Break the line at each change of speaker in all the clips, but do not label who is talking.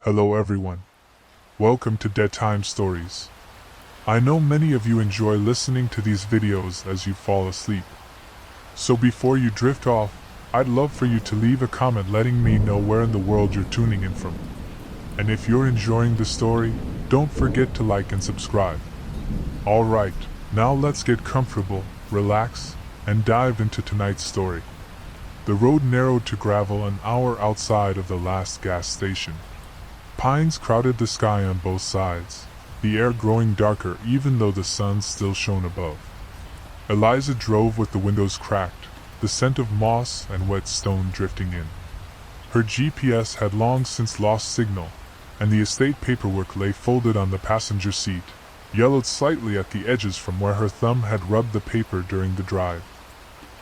Hello everyone. Welcome to Dead Time Stories. I know many of you enjoy listening to these videos as you fall asleep. So before you drift off, I'd love for you to leave a comment letting me know where in the world you're tuning in from. And if you're enjoying the story, don't forget to like and subscribe. Alright, now let's get comfortable, relax, and dive into tonight's story. The road narrowed to gravel an hour outside of the last gas station. Pines crowded the sky on both sides, the air growing darker even though the sun still shone above. Eliza drove with the windows cracked, the scent of moss and wet stone drifting in. Her GPS had long since lost signal, and the estate paperwork lay folded on the passenger seat, yellowed slightly at the edges from where her thumb had rubbed the paper during the drive.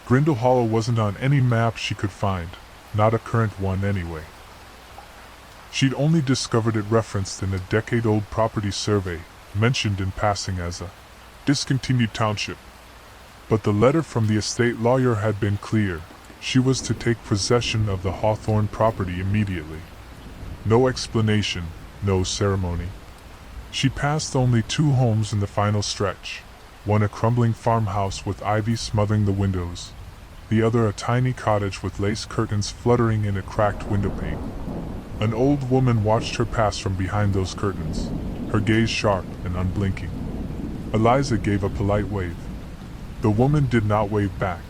Grindle Hollow wasn't on any map she could find, not a current one anyway. She'd only discovered it referenced in a decade-old property survey, mentioned in passing as a discontinued township. But the letter from the estate lawyer had been clear. She was to take possession of the Hawthorne property immediately. No explanation, no ceremony. She passed only 2 homes in the final stretch. One a crumbling farmhouse with ivy smothering the windows, the other a tiny cottage with lace curtains fluttering in a cracked windowpane. An old woman watched her pass from behind those curtains, her gaze sharp and unblinking. Eliza gave a polite wave. The woman did not wave back.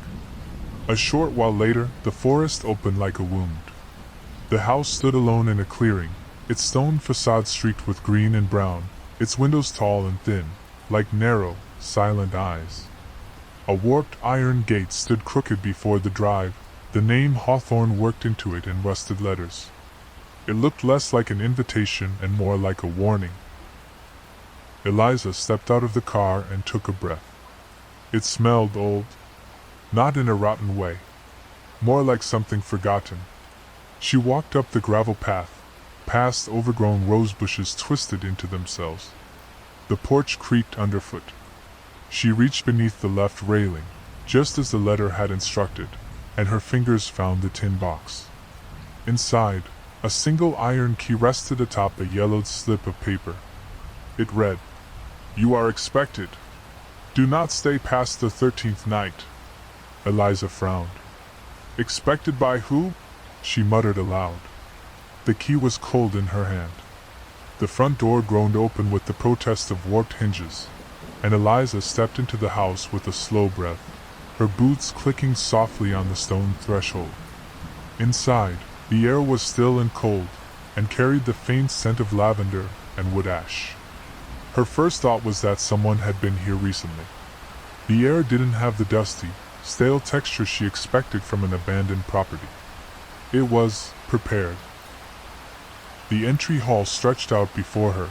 A short while later, the forest opened like a wound. The house stood alone in a clearing, its stone facade streaked with green and brown, its windows tall and thin, like narrow, silent eyes. A warped iron gate stood crooked before the drive, the name Hawthorne worked into it in rusted letters. It looked less like an invitation and more like a warning. Eliza stepped out of the car and took a breath. It smelled old. Not in a rotten way. More like something forgotten. She walked up the gravel path, past overgrown rose bushes twisted into themselves. The porch creaked underfoot. She reached beneath the left railing, just as the letter had instructed, and her fingers found the tin box. Inside, a single iron key rested atop a yellowed slip of paper. It read, "You are expected. Do not stay past the 13th night." Eliza frowned. "Expected by who?" she muttered aloud. The key was cold in her hand. The front door groaned open with the protest of warped hinges, and Eliza stepped into the house with a slow breath, her boots clicking softly on the stone threshold. Inside, the air was still and cold, and carried the faint scent of lavender and wood ash. Her first thought was that someone had been here recently. The air didn't have the dusty, stale texture she expected from an abandoned property. It was prepared. The entry hall stretched out before her,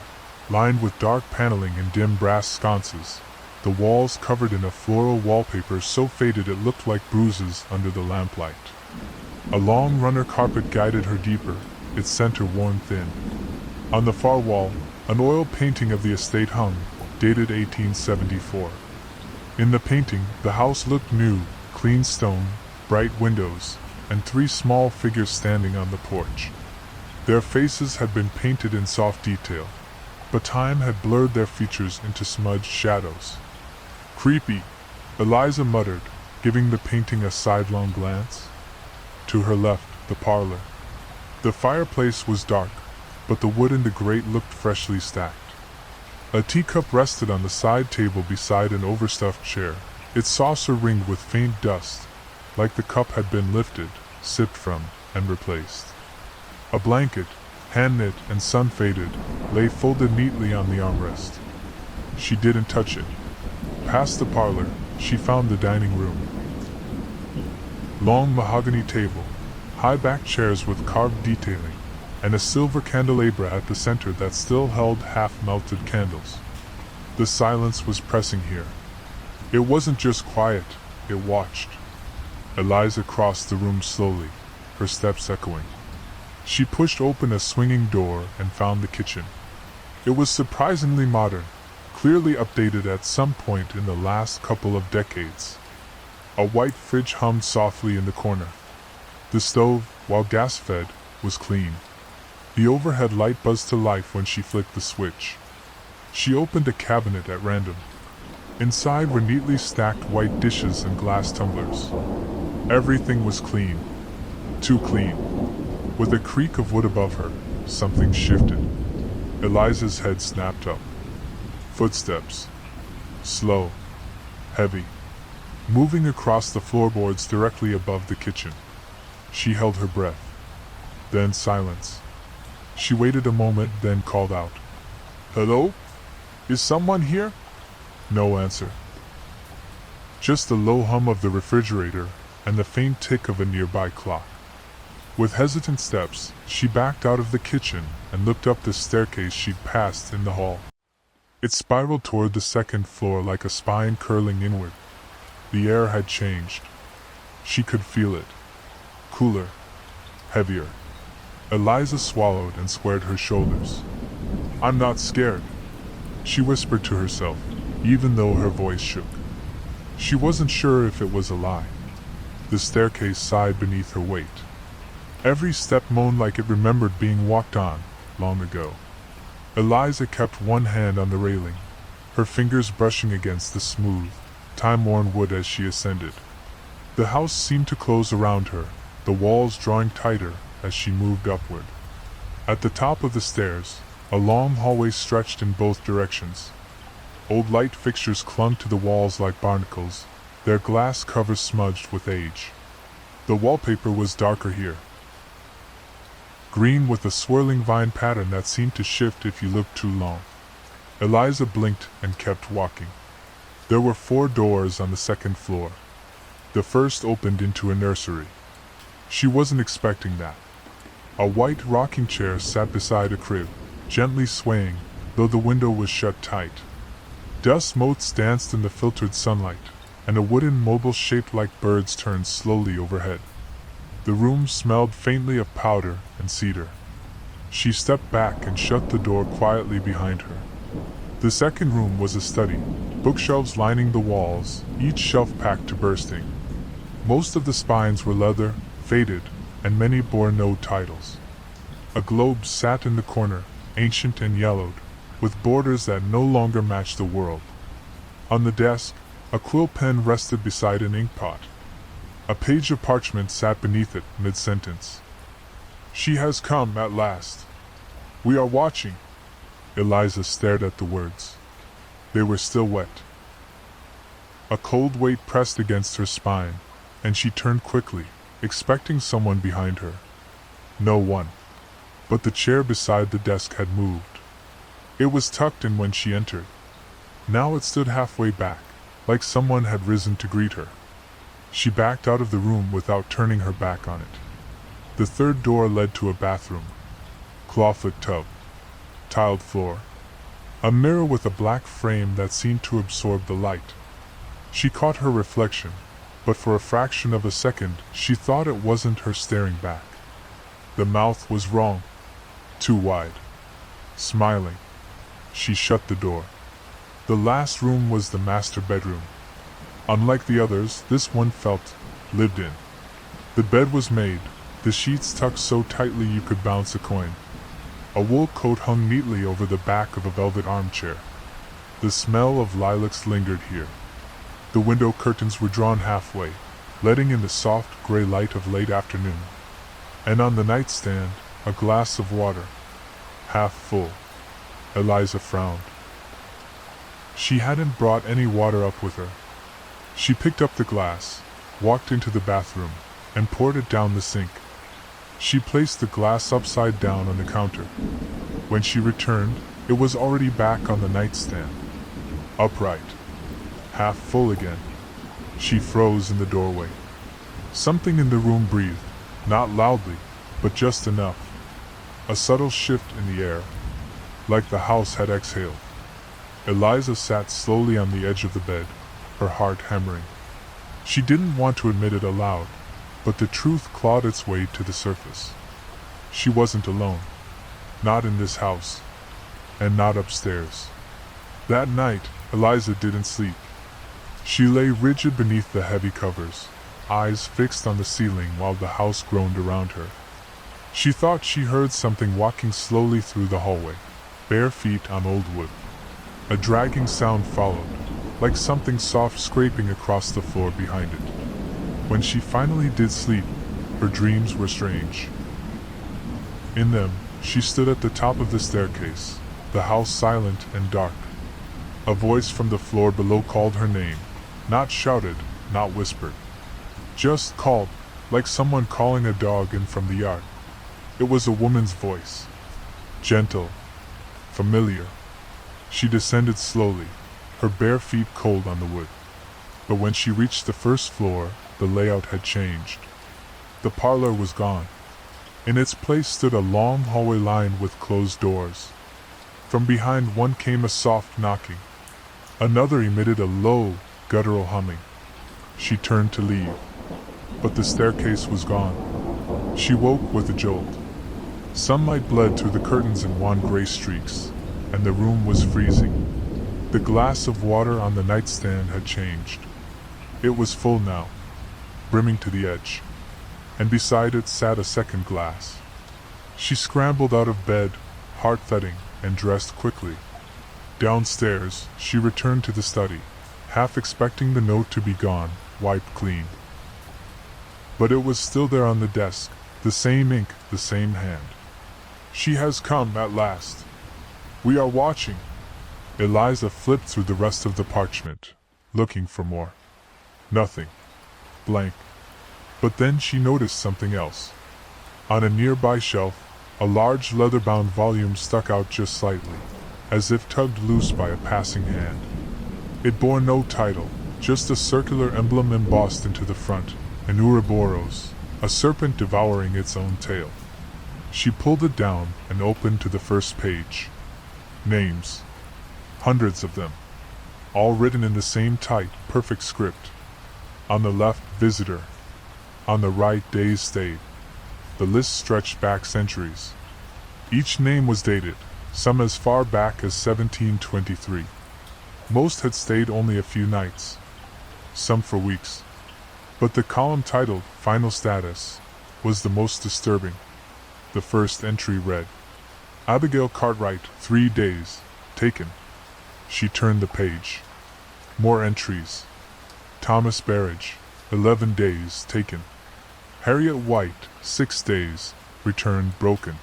lined with dark paneling and dim brass sconces, the walls covered in a floral wallpaper so faded it looked like bruises under the lamplight. A long runner carpet guided her deeper, its center worn thin. On the far wall, an oil painting of the estate hung, dated 1874. In the painting, the house looked new, clean stone, bright windows, and 3 small figures standing on the porch. Their faces had been painted in soft detail, but time had blurred their features into smudged shadows. "Creepy," Eliza muttered, giving the painting a sidelong glance. To her left, the parlor. The fireplace was dark, but the wood in the grate looked freshly stacked. A teacup rested on the side table beside an overstuffed chair, its saucer ringed with faint dust, like the cup had been lifted, sipped from, and replaced. A blanket, hand-knit and sun-faded, lay folded neatly on the armrest. She didn't touch it. Past the parlor, she found the dining room. Long mahogany table, high-backed chairs with carved detailing, and a silver candelabra at the center that still held half-melted candles. The silence was pressing here. It wasn't just quiet, it watched. Eliza crossed the room slowly, her steps echoing. She pushed open a swinging door and found the kitchen. It was surprisingly modern, clearly updated at some point in the last couple of decades. A white fridge hummed softly in the corner. The stove, while gas-fed, was clean. The overhead light buzzed to life when she flicked the switch. She opened a cabinet at random. Inside were neatly stacked white dishes and glass tumblers. Everything was clean. Too clean. With a creak of wood above her, something shifted. Eliza's head snapped up. Footsteps. Slow. Heavy. Moving across the floorboards directly above the kitchen. She held her breath. Then silence. She waited a moment, then called out. "Hello? Is someone here?" No answer. Just the low hum of the refrigerator and the faint tick of a nearby clock. With hesitant steps, she backed out of the kitchen and looked up the staircase she'd passed in the hall. It spiraled toward the second floor like a spine curling inward. The air had changed. She could feel it. Cooler. Heavier. Eliza swallowed and squared her shoulders. "I'm not scared," she whispered to herself, even though her voice shook. She wasn't sure if it was a lie. The staircase sighed beneath her weight. Every step moaned like it remembered being walked on, long ago. Eliza kept one hand on the railing, her fingers brushing against the smooth, time-worn wood as she ascended. The house seemed to close around her, the walls drawing tighter as she moved upward. At the top of the stairs, a long hallway stretched in both directions. Old light fixtures clung to the walls like barnacles, their glass covers smudged with age. The wallpaper was darker here. Green with a swirling vine pattern that seemed to shift if you looked too long. Eliza blinked and kept walking. There were 4 doors on the second floor. The first opened into a nursery. She wasn't expecting that. A white rocking chair sat beside a crib, gently swaying, though the window was shut tight. Dust motes danced in the filtered sunlight, and a wooden mobile shaped like birds turned slowly overhead. The room smelled faintly of powder and cedar. She stepped back and shut the door quietly behind her. The second room was a study, bookshelves lining the walls, each shelf packed to bursting. Most of the spines were leather, faded, and many bore no titles. A globe sat in the corner, ancient and yellowed, with borders that no longer matched the world. On the desk, a quill pen rested beside an ink pot. A page of parchment sat beneath it, mid-sentence. "She has come at last. We are watching." Eliza stared at the words. They were still wet. A cold weight pressed against her spine, and she turned quickly, expecting someone behind her. No one. But the chair beside the desk had moved. It was tucked in when she entered. Now it stood halfway back, like someone had risen to greet her. She backed out of the room without turning her back on it. The third door led to a bathroom. Clawfoot tub. Tiled floor. A mirror with a black frame that seemed to absorb the light. She caught her reflection, but for a fraction of a second she thought it wasn't her staring back. The mouth was wrong. Too wide. Smiling. She shut the door. The last room was the master bedroom. Unlike the others, this one felt lived in. The bed was made, the sheets tucked so tightly you could bounce a coin. A wool coat hung neatly over the back of a velvet armchair. The smell of lilacs lingered here. The window curtains were drawn halfway, letting in the soft gray light of late afternoon. And on the nightstand, a glass of water. Half full. Eliza frowned. She hadn't brought any water up with her. She picked up the glass, walked into the bathroom, and poured it down the sink. She placed the glass upside down on the counter. When she returned, it was already back on the nightstand. Upright. Half full again. She froze in the doorway. Something in the room breathed, not loudly, but just enough. A subtle shift in the air, like the house had exhaled. Eliza sat slowly on the edge of the bed, her heart hammering. She didn't want to admit it aloud, but the truth clawed its way to the surface. She wasn't alone. Not in this house. And not upstairs. That night, Eliza didn't sleep. She lay rigid beneath the heavy covers, eyes fixed on the ceiling while the house groaned around her. She thought she heard something walking slowly through the hallway, bare feet on old wood. A dragging sound followed, like something soft scraping across the floor behind it. When she finally did sleep, her dreams were strange. In them, she stood at the top of the staircase, the house silent and dark. A voice from the floor below called her name, not shouted, not whispered. Just called, like someone calling a dog in from the yard. It was a woman's voice. Gentle, familiar. She descended slowly, her bare feet cold on the wood. But when she reached the first floor, the layout had changed. The parlor was gone. In its place stood a long hallway lined with closed doors. From behind one came a soft knocking. Another emitted a low, guttural humming. She turned to leave, but the staircase was gone. She woke with a jolt. Sunlight bled through the curtains in wan gray streaks, and the room was freezing. The glass of water on the nightstand had changed. It was full now, brimming to the edge, and beside it sat a second glass. She scrambled out of bed, heart thudding, and dressed quickly. Downstairs, she returned to the study, half expecting the note to be gone, wiped clean. But it was still there on the desk, the same ink, the same hand. She has come at last. We are watching. Eliza flipped through the rest of the parchment, looking for more. Nothing. Blank. But then she noticed something else. On a nearby shelf, a large leather-bound volume stuck out just slightly, as if tugged loose by a passing hand. It bore no title, just a circular emblem embossed into the front, an Ouroboros, a serpent devouring its own tail. She pulled it down and opened to the first page. Names. Hundreds of them. All written in the same tight, perfect script. On the left, visitor. On the right, days stayed. The list stretched back centuries. Each name was dated, some as far back as 1723. Most had stayed only a few nights, some for weeks. But the column titled Final Status was the most disturbing. The first entry read, Abigail Cartwright, 3 days, taken. She turned the page. More entries. Thomas Barrage, 11 days, taken. Harriet White, 6 days, returned broken.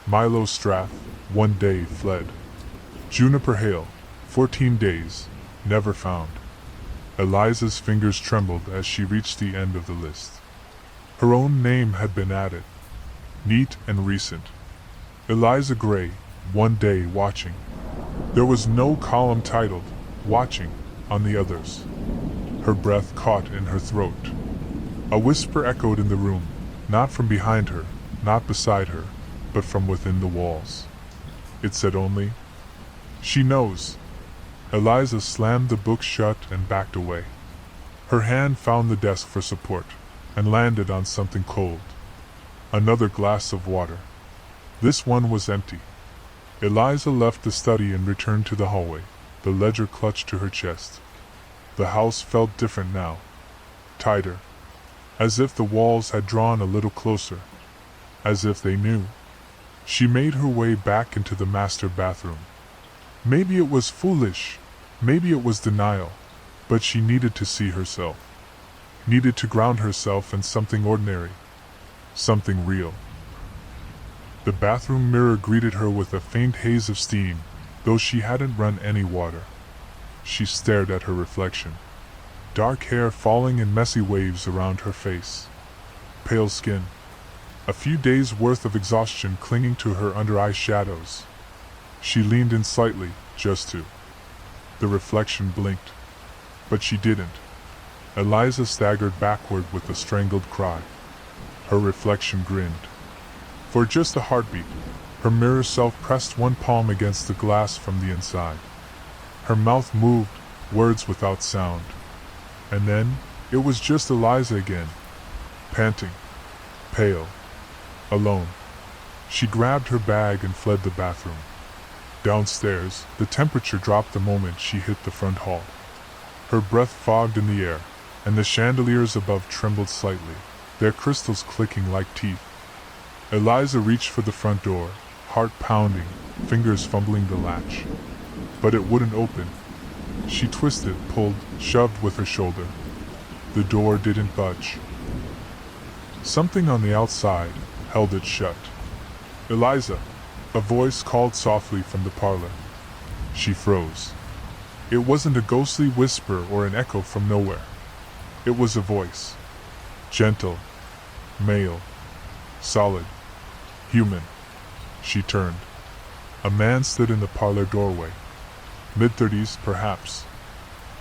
Milo Strath, 1 day, fled. Juniper Hale, 14 days, never found. Eliza's fingers trembled as she reached the end of the list. Her own name had been added. Neat and recent. Eliza Gray, 1 day, watching. There was no column titled, Watching, on the others. Her breath caught in her throat. A whisper echoed in the room, not from behind her, not beside her, but from within the walls. It said only, She knows. Eliza slammed the book shut and backed away. Her hand found the desk for support, and landed on something cold. Another glass of water. This one was empty. Eliza left the study and returned to the hallway, the ledger clutched to her chest. The house felt different now. Tighter. As if the walls had drawn a little closer. As if they knew. She made her way back into the master bathroom. Maybe it was foolish. Maybe it was denial. But she needed to see herself. Needed to ground herself in something ordinary. Something real. The bathroom mirror greeted her with a faint haze of steam, though she hadn't run any water. She stared at her reflection. Dark hair falling in messy waves around her face. Pale skin. A few days' worth of exhaustion clinging to her under eye shadows. She leaned in slightly, just to. The reflection blinked. But she didn't. Eliza staggered backward with a strangled cry. Her reflection grinned. For just a heartbeat, her mirror self pressed one palm against the glass from the inside. Her mouth moved, words without sound. And then, it was just Eliza again. Panting. Pale. Alone. She grabbed her bag and fled the bathroom. Downstairs, the temperature dropped the moment she hit the front hall. Her breath fogged in the air, and the chandeliers above trembled slightly, their crystals clicking like teeth. Eliza reached for the front door, heart pounding, fingers fumbling the latch. But it wouldn't open. She twisted, pulled, shoved with her shoulder. The door didn't budge. Something on the outside held it shut. "Eliza," a voice called softly from the parlor. She froze. It wasn't a ghostly whisper or an echo from nowhere. It was a voice. Gentle, male, solid, human. She turned. A man stood in the parlor doorway. Mid-30s, perhaps.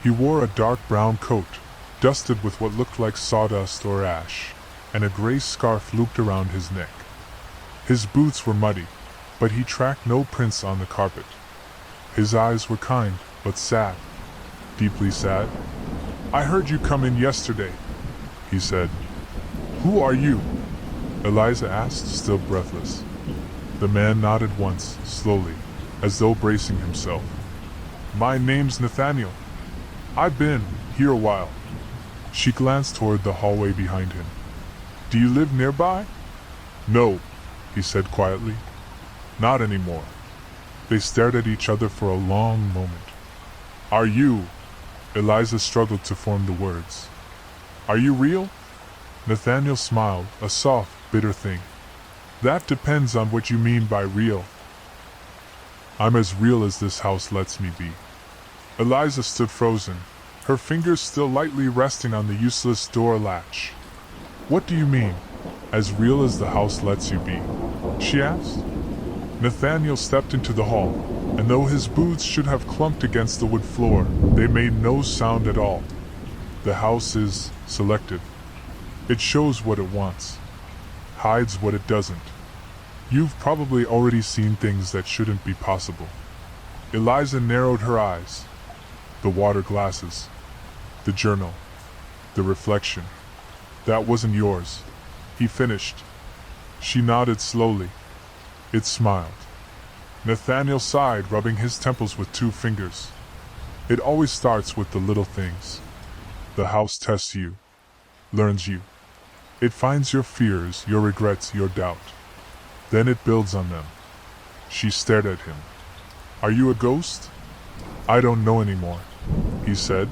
He wore a dark brown coat, dusted with what looked like sawdust or ash, and a gray scarf looped around his neck. His boots were muddy, but he tracked no prints on the carpet. His eyes were kind, but sad. Deeply sad. "I heard you come in yesterday," he said. "Who are you?" Eliza asked, still breathless. The man nodded once, slowly, as though bracing himself. "My name's Nathaniel. I've been here a while." She glanced toward the hallway behind him. "Do you live nearby?" "No," he said quietly. "Not anymore." They stared at each other for a long moment. "Are you?" Eliza struggled to form the words. "Are you real?" Nathaniel smiled, a soft, bitter thing. "That depends on what you mean by real." "I'm as real as this house lets me be." Eliza stood frozen, her fingers still lightly resting on the useless door latch. "What do you mean, as real as the house lets you be?" she asked. Nathaniel stepped into the hall, and though his boots should have clunked against the wood floor, they made no sound at all. The house is selective. It shows what it wants, hides what it doesn't. You've probably already seen things that shouldn't be possible. Eliza narrowed her eyes. The water glasses, the journal, the reflection. "That wasn't yours," he finished. She nodded slowly. It smiled. Nathaniel sighed, rubbing his temples with 2 fingers. "It always starts with the little things. The house tests you, learns you. It finds your fears, your regrets, your doubt. Then it builds on them." She stared at him. "Are you a ghost?" "I don't know anymore," he said.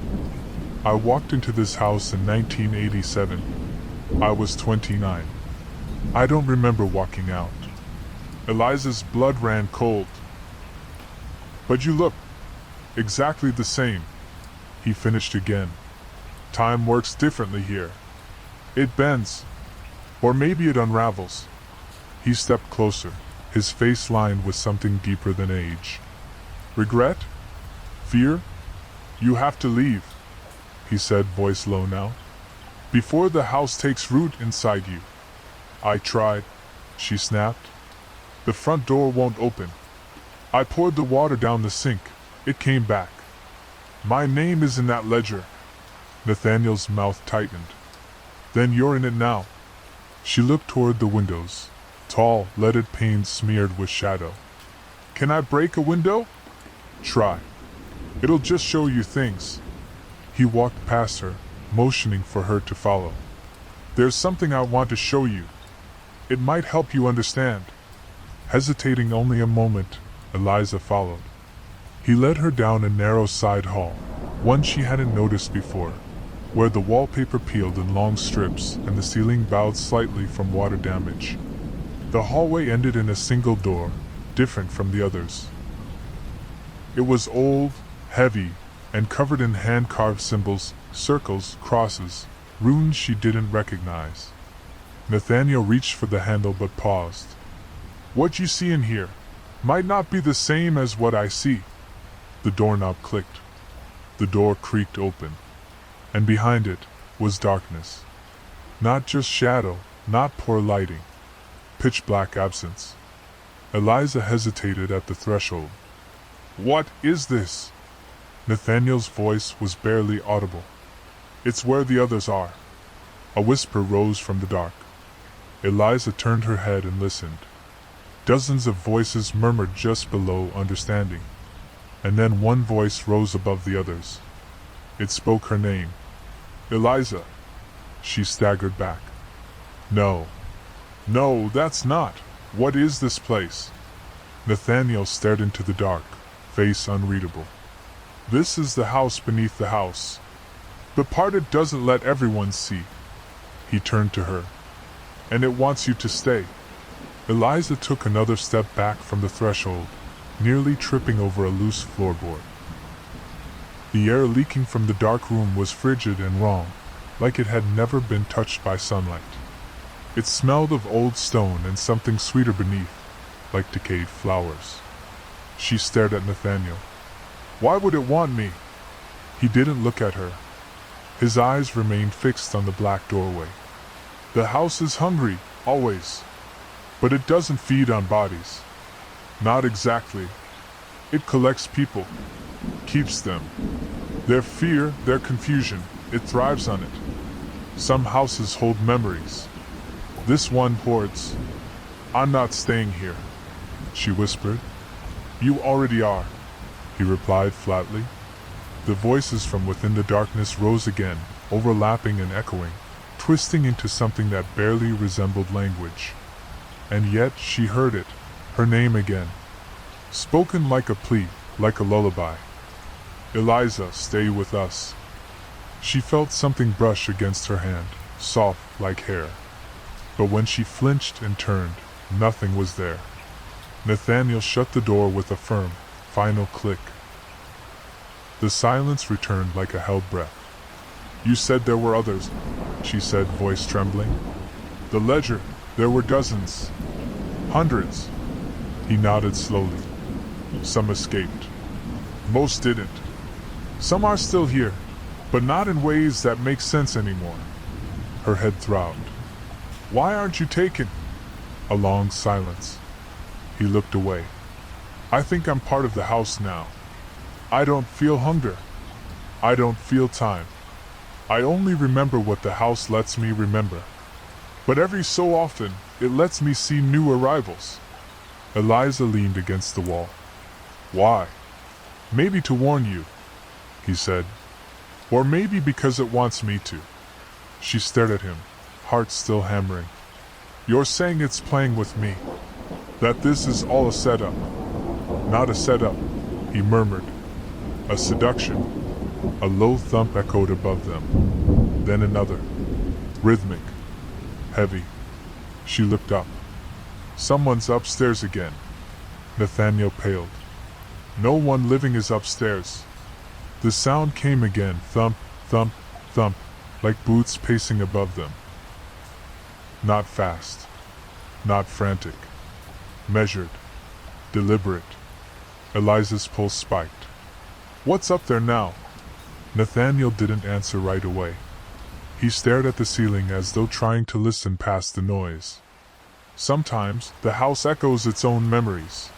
"I walked into this house in 1987. I was 29. I don't remember walking out." Eliza's blood ran cold. "But you look exactly the same," he finished again. "Time works differently here. It bends. Or maybe it unravels." He stepped closer, his face lined with something deeper than age. "Regret? Fear? You have to leave," he said, voice low now, "before the house takes root inside you." "I tried," she snapped. "The front door won't open. I poured the water down the sink. It came back. My name is in that ledger." Nathaniel's mouth tightened. "Then you're in it now." She looked toward the windows, tall, leaded panes smeared with shadow. "Can I break a window?" "Try. It'll just show you things." He walked past her, motioning for her to follow. "There's something I want to show you. It might help you understand." Hesitating only a moment, Eliza followed. He led her down a narrow side hall, one she hadn't noticed before, where the wallpaper peeled in long strips and the ceiling bowed slightly from water damage. The hallway ended in a single door, different from the others. It was old, heavy, and covered in hand-carved symbols, circles, crosses, runes she didn't recognize. Nathaniel reached for the handle but paused. "What you see in here might not be the same as what I see." The doorknob clicked. The door creaked open, and behind it was darkness. Not just shadow, not poor lighting. Pitch black absence. Eliza hesitated at the threshold. "What is this?" Nathaniel's voice was barely audible. "It's where the others are." A whisper rose from the dark. Eliza turned her head and listened. Dozens of voices murmured just below, understanding. And then one voice rose above the others. It spoke her name. "Eliza." She staggered back. "No. No, that's not. What is this place? Nathaniel stared into the dark, face unreadable. This is the house beneath the house. The part it doesn't let everyone see. He turned to her. And it wants you to stay. Eliza took another step back from the threshold, nearly tripping over a loose floorboard. The air leaking from the dark room was frigid and wrong, like it had never been touched by sunlight. It smelled of old stone and something sweeter beneath, like decayed flowers. She stared at Nathaniel. Why would it want me? He didn't look at her. His eyes remained fixed on the black doorway. The house is hungry, always. But it doesn't feed on bodies. Not exactly. It collects people. Keeps them. Their fear, their confusion, it thrives on it. Some houses hold memories. This one hoards. I'm not staying here, she whispered. You already are, he replied flatly. The voices from within the darkness rose again, overlapping and echoing, twisting into something that barely resembled language. And yet she heard it, her name again. Spoken like a plea, like a lullaby. Eliza, stay with us. She felt something brush against her hand, soft like hair. But when she flinched and turned, nothing was there. Nathaniel shut the door with a firm, final click. The silence returned like a held breath. You said there were others, she said, voice trembling. The ledger, there were dozens. Hundreds. He nodded slowly. Some escaped. Most didn't. Some are still here, but not in ways that make sense anymore. Her head throbbed. Why aren't you taken? A long silence. He looked away. I think I'm part of the house now. I don't feel hunger. I don't feel time. I only remember what the house lets me remember. But every so often, it lets me see new arrivals. Eliza leaned against the wall. Why? Maybe to warn you, he said. Or maybe because it wants me to. She stared at him, heart still hammering. You're saying it's playing with me. That this is all a setup. Not a setup, he murmured. A seduction. A low thump echoed above them. Then another. Rhythmic. Heavy. She looked up. Someone's upstairs again. Nathaniel paled. No one living is upstairs. The sound came again, thump, thump, thump, like boots pacing above them. Not fast. Not frantic. Measured. Deliberate. Eliza's pulse spiked. What's up there now? Nathaniel didn't answer right away. He stared at the ceiling as though trying to listen past the noise. Sometimes, the house echoes its own memories.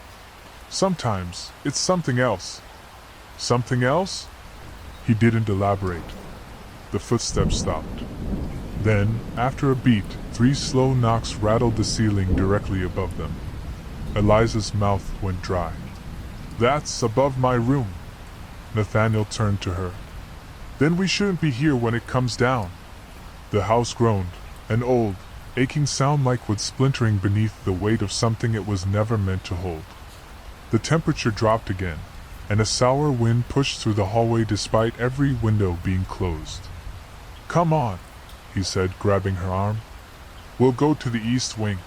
Sometimes, it's something else. Something else? He didn't elaborate. The footsteps stopped. Then, after a beat, 3 slow knocks rattled the ceiling directly above them. Eliza's mouth went dry. That's above my room. Nathaniel turned to her. Then we shouldn't be here when it comes down. The house groaned, an old, aching sound like wood splintering beneath the weight of something it was never meant to hold. The temperature dropped again, and a sour wind pushed through the hallway despite every window being closed. Come on, he said, grabbing her arm. We'll go to the east wing.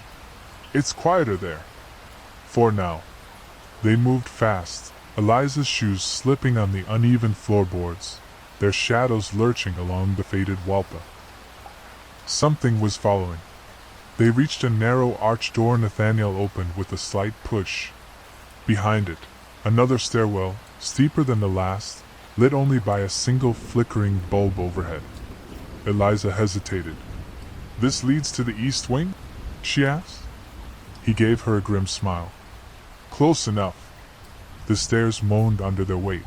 It's quieter there. For now. They moved fast, Eliza's shoes slipping on the uneven floorboards, their shadows lurching along the faded wallpaper. Something was following. They reached a narrow arched door Nathaniel opened with a slight push. Behind it, another stairwell, steeper than the last, lit only by a single flickering bulb overhead. Eliza hesitated. This leads to the east wing? She asked. He gave her a grim smile. Close enough. The stairs moaned under their weight.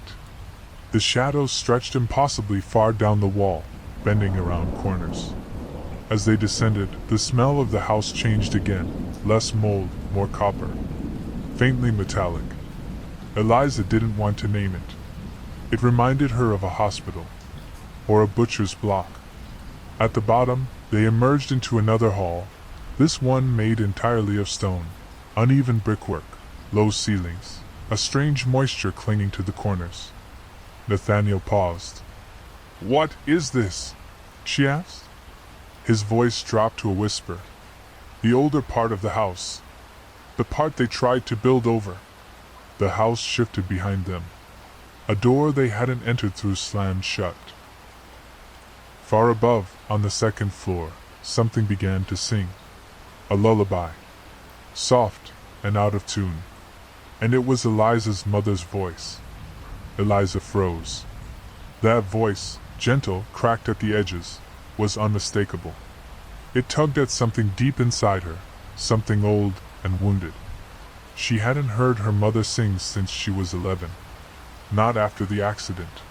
The shadows stretched impossibly far down the wall, bending around corners. As they descended, the smell of the house changed again, less mold, more copper. Faintly metallic. Eliza didn't want to name it. It reminded her of a hospital. Or a butcher's block. At the bottom, they emerged into another hall, This one made entirely of stone, uneven brickwork, low ceilings, a strange moisture clinging to the corners. Nathaniel paused. "What is this?" she asked. His voice dropped to a whisper. "The older part of the house. The part they tried to build over." The house shifted behind them. A door they hadn't entered through slammed shut. Far above, on the second floor, something began to sing. A lullaby. Soft and out of tune. And it was Eliza's mother's voice. Eliza froze. That voice, gentle, cracked at the edges, was unmistakable. It tugged at something deep inside her, something old and wounded. She hadn't heard her mother sing since she was 11. Not after the accident.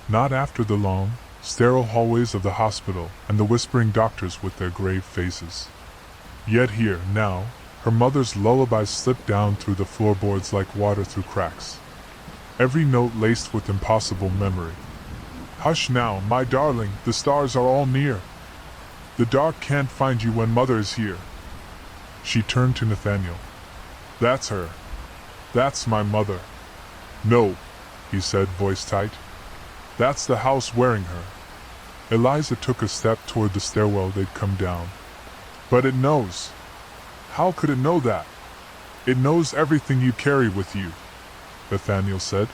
Not after the long, sterile hallways of the hospital and the whispering doctors with their grave faces. Yet here, now, her mother's lullaby slipped down through the floorboards like water through cracks. Every note laced with impossible memory. "Hush now, my darling, the stars are all near. The dark can't find you when mother is here." She turned to Nathaniel. "That's her. That's my mother." "No," he said, voice tight. "That's the house wearing her." Eliza took a step toward the stairwell they'd come down. "But it knows. How could it know that? It knows everything you carry with you," Nathaniel said.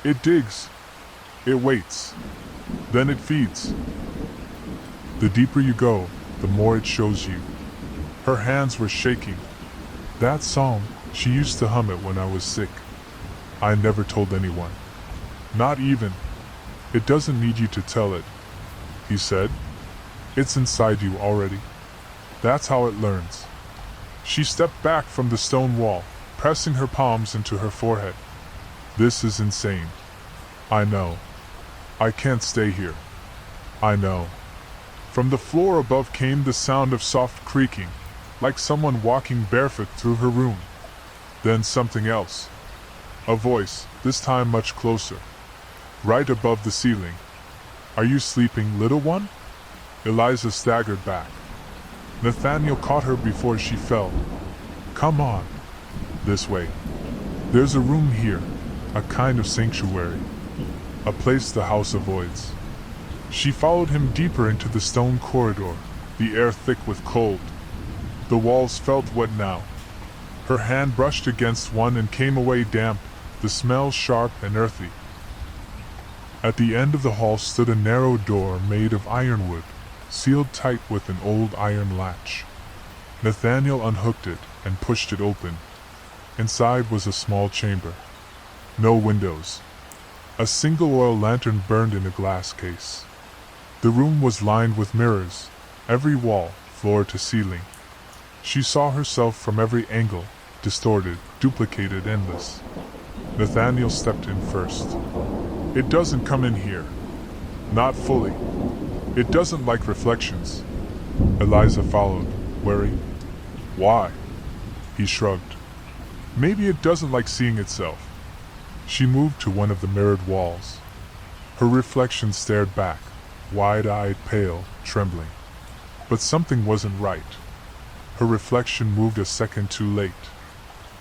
"It digs. It waits. Then it feeds. The deeper you go, the more it shows you." Her hands were shaking. "That song, she used to hum it when I was sick. I never told anyone. Not even. It doesn't need you to tell it," he said. "It's inside you already. That's how it learns." She stepped back from the stone wall, pressing her palms into her forehead. "This is insane. I know. I can't stay here. I know." From the floor above came the sound of soft creaking, like someone walking barefoot through her room. Then something else. A voice, this time much closer. Right above the ceiling. "Are you sleeping, little one?" Eliza staggered back. Nathaniel caught her before she fell. "Come on. This way. There's a room here, a kind of sanctuary. A place the house avoids." She followed him deeper into the stone corridor, the air thick with cold. The walls felt wet now. Her hand brushed against one and came away damp, the smell sharp and earthy. At the end of the hall stood a narrow door made of ironwood, sealed tight with an old iron latch. Nathaniel unhooked it and pushed it open. Inside was a small chamber. No windows. A single oil lantern burned in a glass case. The room was lined with mirrors, every wall, floor to ceiling. She saw herself from every angle, distorted, duplicated, endless. Nathaniel stepped in first. "It doesn't come in here. Not fully. It doesn't like reflections." Eliza followed, wary. "Why?" He shrugged. "Maybe it doesn't like seeing itself." She moved to one of the mirrored walls. Her reflection stared back, wide-eyed, pale, trembling. But something wasn't right. Her reflection moved a second too late.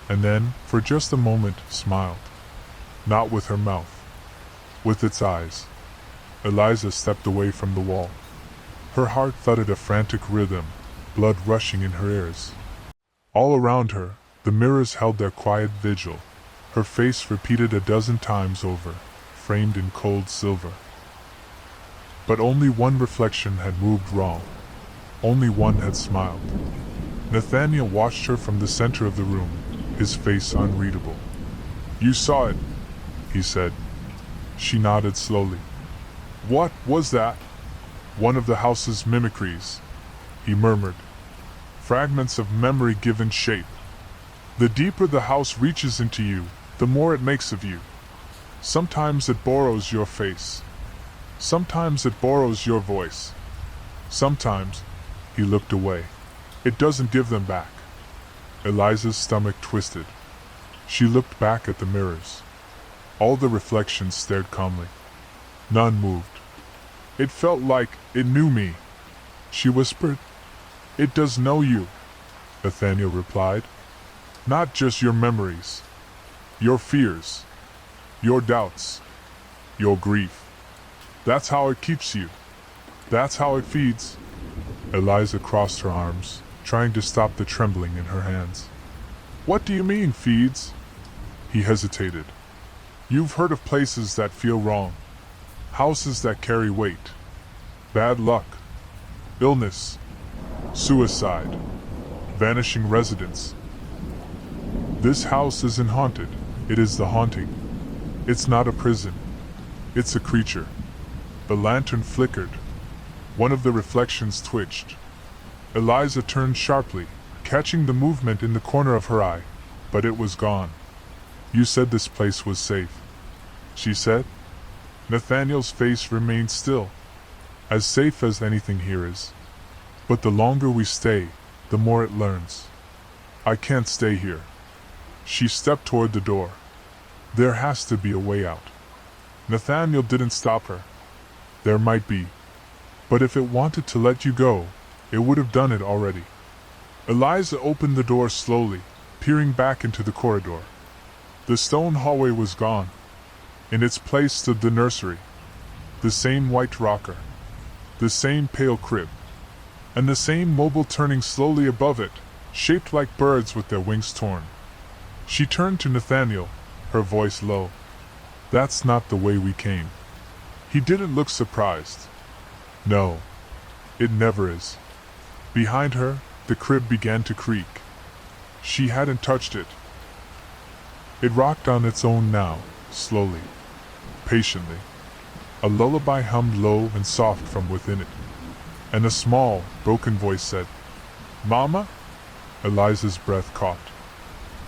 And then, for just a moment, smiled. Not with her mouth. With its eyes. Eliza stepped away from the wall. Her heart thudded a frantic rhythm, blood rushing in her ears. All around her, the mirrors held their quiet vigil, her face repeated a dozen times over, framed in cold silver. But only one reflection had moved wrong. Only one had smiled. Nathaniel watched her from the center of the room, his face unreadable. "You saw it," he said. She nodded slowly. "What was that?" "One of the house's mimicries," he murmured. "Fragments of memory given shape. The deeper the house reaches into you, the more it makes of you. Sometimes it borrows your face. Sometimes it borrows your voice. Sometimes," he looked away, "it doesn't give them back." Eliza's stomach twisted. She looked back at the mirrors. All the reflections stared calmly. None moved. "It felt like it knew me," she whispered. It does know you, Nathaniel replied. Not just your memories, your fears, your doubts, your grief. That's how it keeps you. That's how it feeds. Eliza crossed her arms, trying to stop the trembling in her hands. What do you mean, feeds? He hesitated. You've heard of places that feel wrong, houses that carry weight, bad luck, illness, suicide, vanishing residents. This house isn't haunted, it is the haunting. It's not a prison, it's a creature. The lantern flickered. One of the reflections twitched. Eliza turned sharply, catching the movement in the corner of her eye, but it was gone. You said this place was safe, she said. Nathaniel's face remained still. As safe as anything here is. But the longer we stay, the more it learns. I can't stay here. She stepped toward the door. There has to be a way out. Nathaniel didn't stop her. There might be. But if it wanted to let you go, it would have done it already. Eliza opened the door slowly, peering back into the corridor. The stone hallway was gone. In its place stood the nursery. The same white rocker. The same pale crib. And the same mobile turning slowly above it, shaped like birds with their wings torn. She turned to Nathaniel, her voice low. That's not the way we came. He didn't look surprised. No, it never is. Behind her, the crib began to creak. She hadn't touched it. It rocked on its own now, slowly, patiently. A lullaby hummed low and soft from within it. And a small, broken voice said, "Mama?" Eliza's breath caught.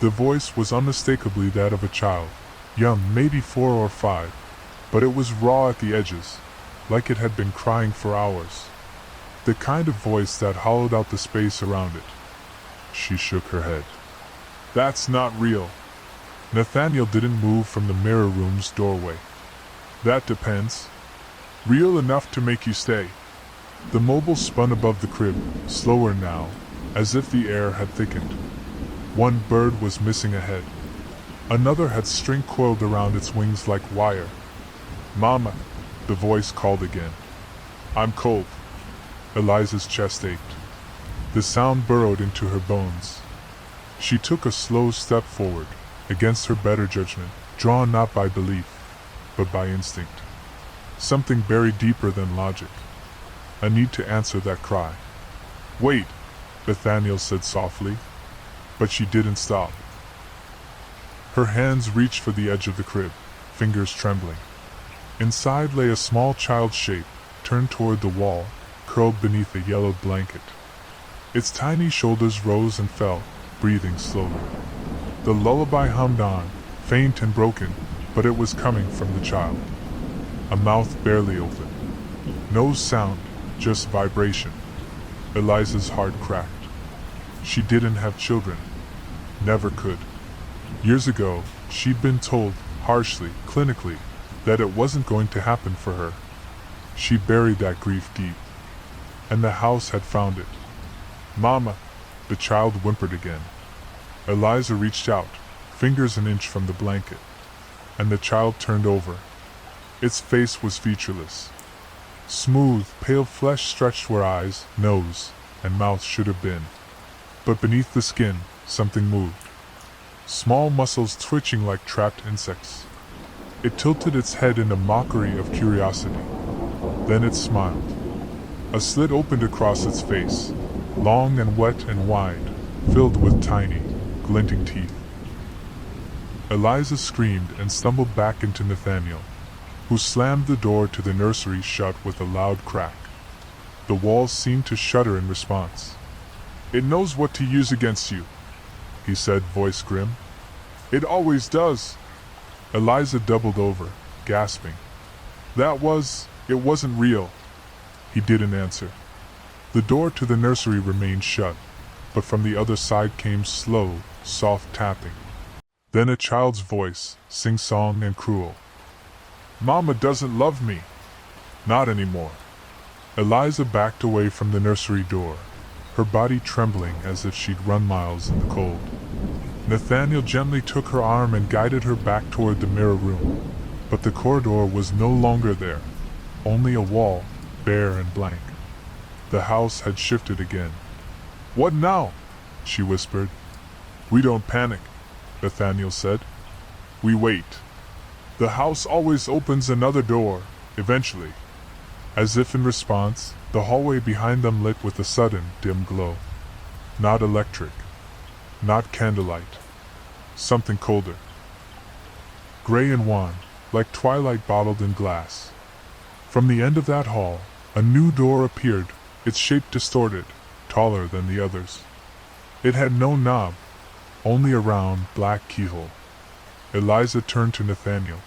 The voice was unmistakably that of a child, young, maybe 4 or 5, but it was raw at the edges, like it had been crying for hours. The kind of voice that hollowed out the space around it. She shook her head. That's not real. Nathaniel didn't move from the mirror room's doorway. That depends. Real enough to make you stay. The mobile spun above the crib, slower now, as if the air had thickened. One bird was missing a head. Another had string coiled around its wings like wire. "Mama," the voice called again. "I'm cold." Eliza's chest ached. The sound burrowed into her bones. She took a slow step forward, against her better judgment, drawn not by belief, but by instinct. Something buried deeper than logic. A need to answer that cry. "Wait," Nathaniel said softly, but she didn't stop. Her hands reached for the edge of the crib, fingers trembling. Inside lay a small child's shape, turned toward the wall, curled beneath a yellow blanket. Its tiny shoulders rose and fell, breathing slowly. The lullaby hummed on, faint and broken, but it was coming from the child. A mouth barely open. No sound, just vibration. Eliza's heart cracked. She didn't have children. Never could. Years ago, she'd been told, harshly, clinically, that it wasn't going to happen for her. She buried that grief deep. And the house had found it. "Mama," the child whimpered again. Eliza reached out, fingers an inch from the blanket. And the child turned over. Its face was featureless. Smooth, pale flesh stretched where eyes, nose, and mouth should have been. But beneath the skin, something moved. Small muscles twitching like trapped insects. It tilted its head in a mockery of curiosity. Then it smiled. A slit opened across its face, long and wet and wide, filled with tiny, glinting teeth. Eliza screamed and stumbled back into Nathaniel, who slammed the door to the nursery shut with a loud crack. The walls seemed to shudder in response. "It knows what to use against you," he said, voice grim. "It always does." Eliza doubled over, gasping. It wasn't real." He didn't answer. The door to the nursery remained shut, but from the other side came slow, soft tapping. Then a child's voice, sing-song and cruel. "Mama doesn't love me. Not anymore." Eliza backed away from the nursery door, her body trembling as if she'd run miles in the cold. Nathaniel gently took her arm and guided her back toward the mirror room. But the corridor was no longer there. Only a wall, bare and blank. The house had shifted again. "What now?" she whispered. "We don't panic," Nathaniel said. "We wait. The house always opens another door, eventually." As if in response, the hallway behind them lit with a sudden, dim glow. Not electric. Not candlelight. Something colder. Gray and wan, like twilight bottled in glass. From the end of that hall, a new door appeared, its shape distorted, taller than the others. It had no knob, only a round, black keyhole. Eliza turned to Nathaniel.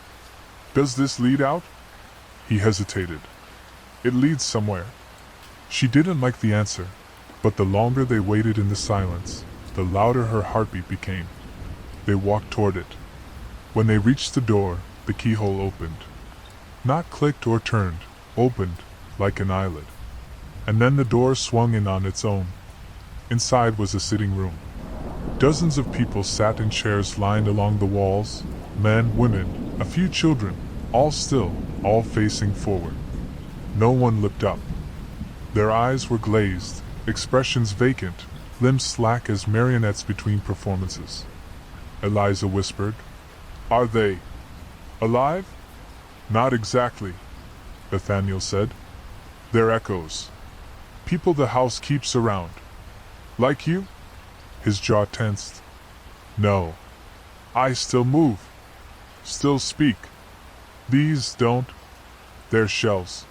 "Does this lead out?" He hesitated. "It leads somewhere." She didn't like the answer, but the longer they waited in the silence, the louder her heartbeat became. They walked toward it. When they reached the door, the keyhole opened. Not clicked or turned, opened, like an eyelid. And then the door swung in on its own. Inside was a sitting room. Dozens of people sat in chairs lined along the walls, men, women, a few children, all still, all facing forward. No one looked up. Their eyes were glazed, expressions vacant, limbs slack as marionettes between performances. Eliza whispered, "Are they alive?" "Not exactly," Nathaniel said. "They're echoes. People the house keeps around. Like you?" His jaw tensed. "No. I still move. Still speak. These don't. They're shells.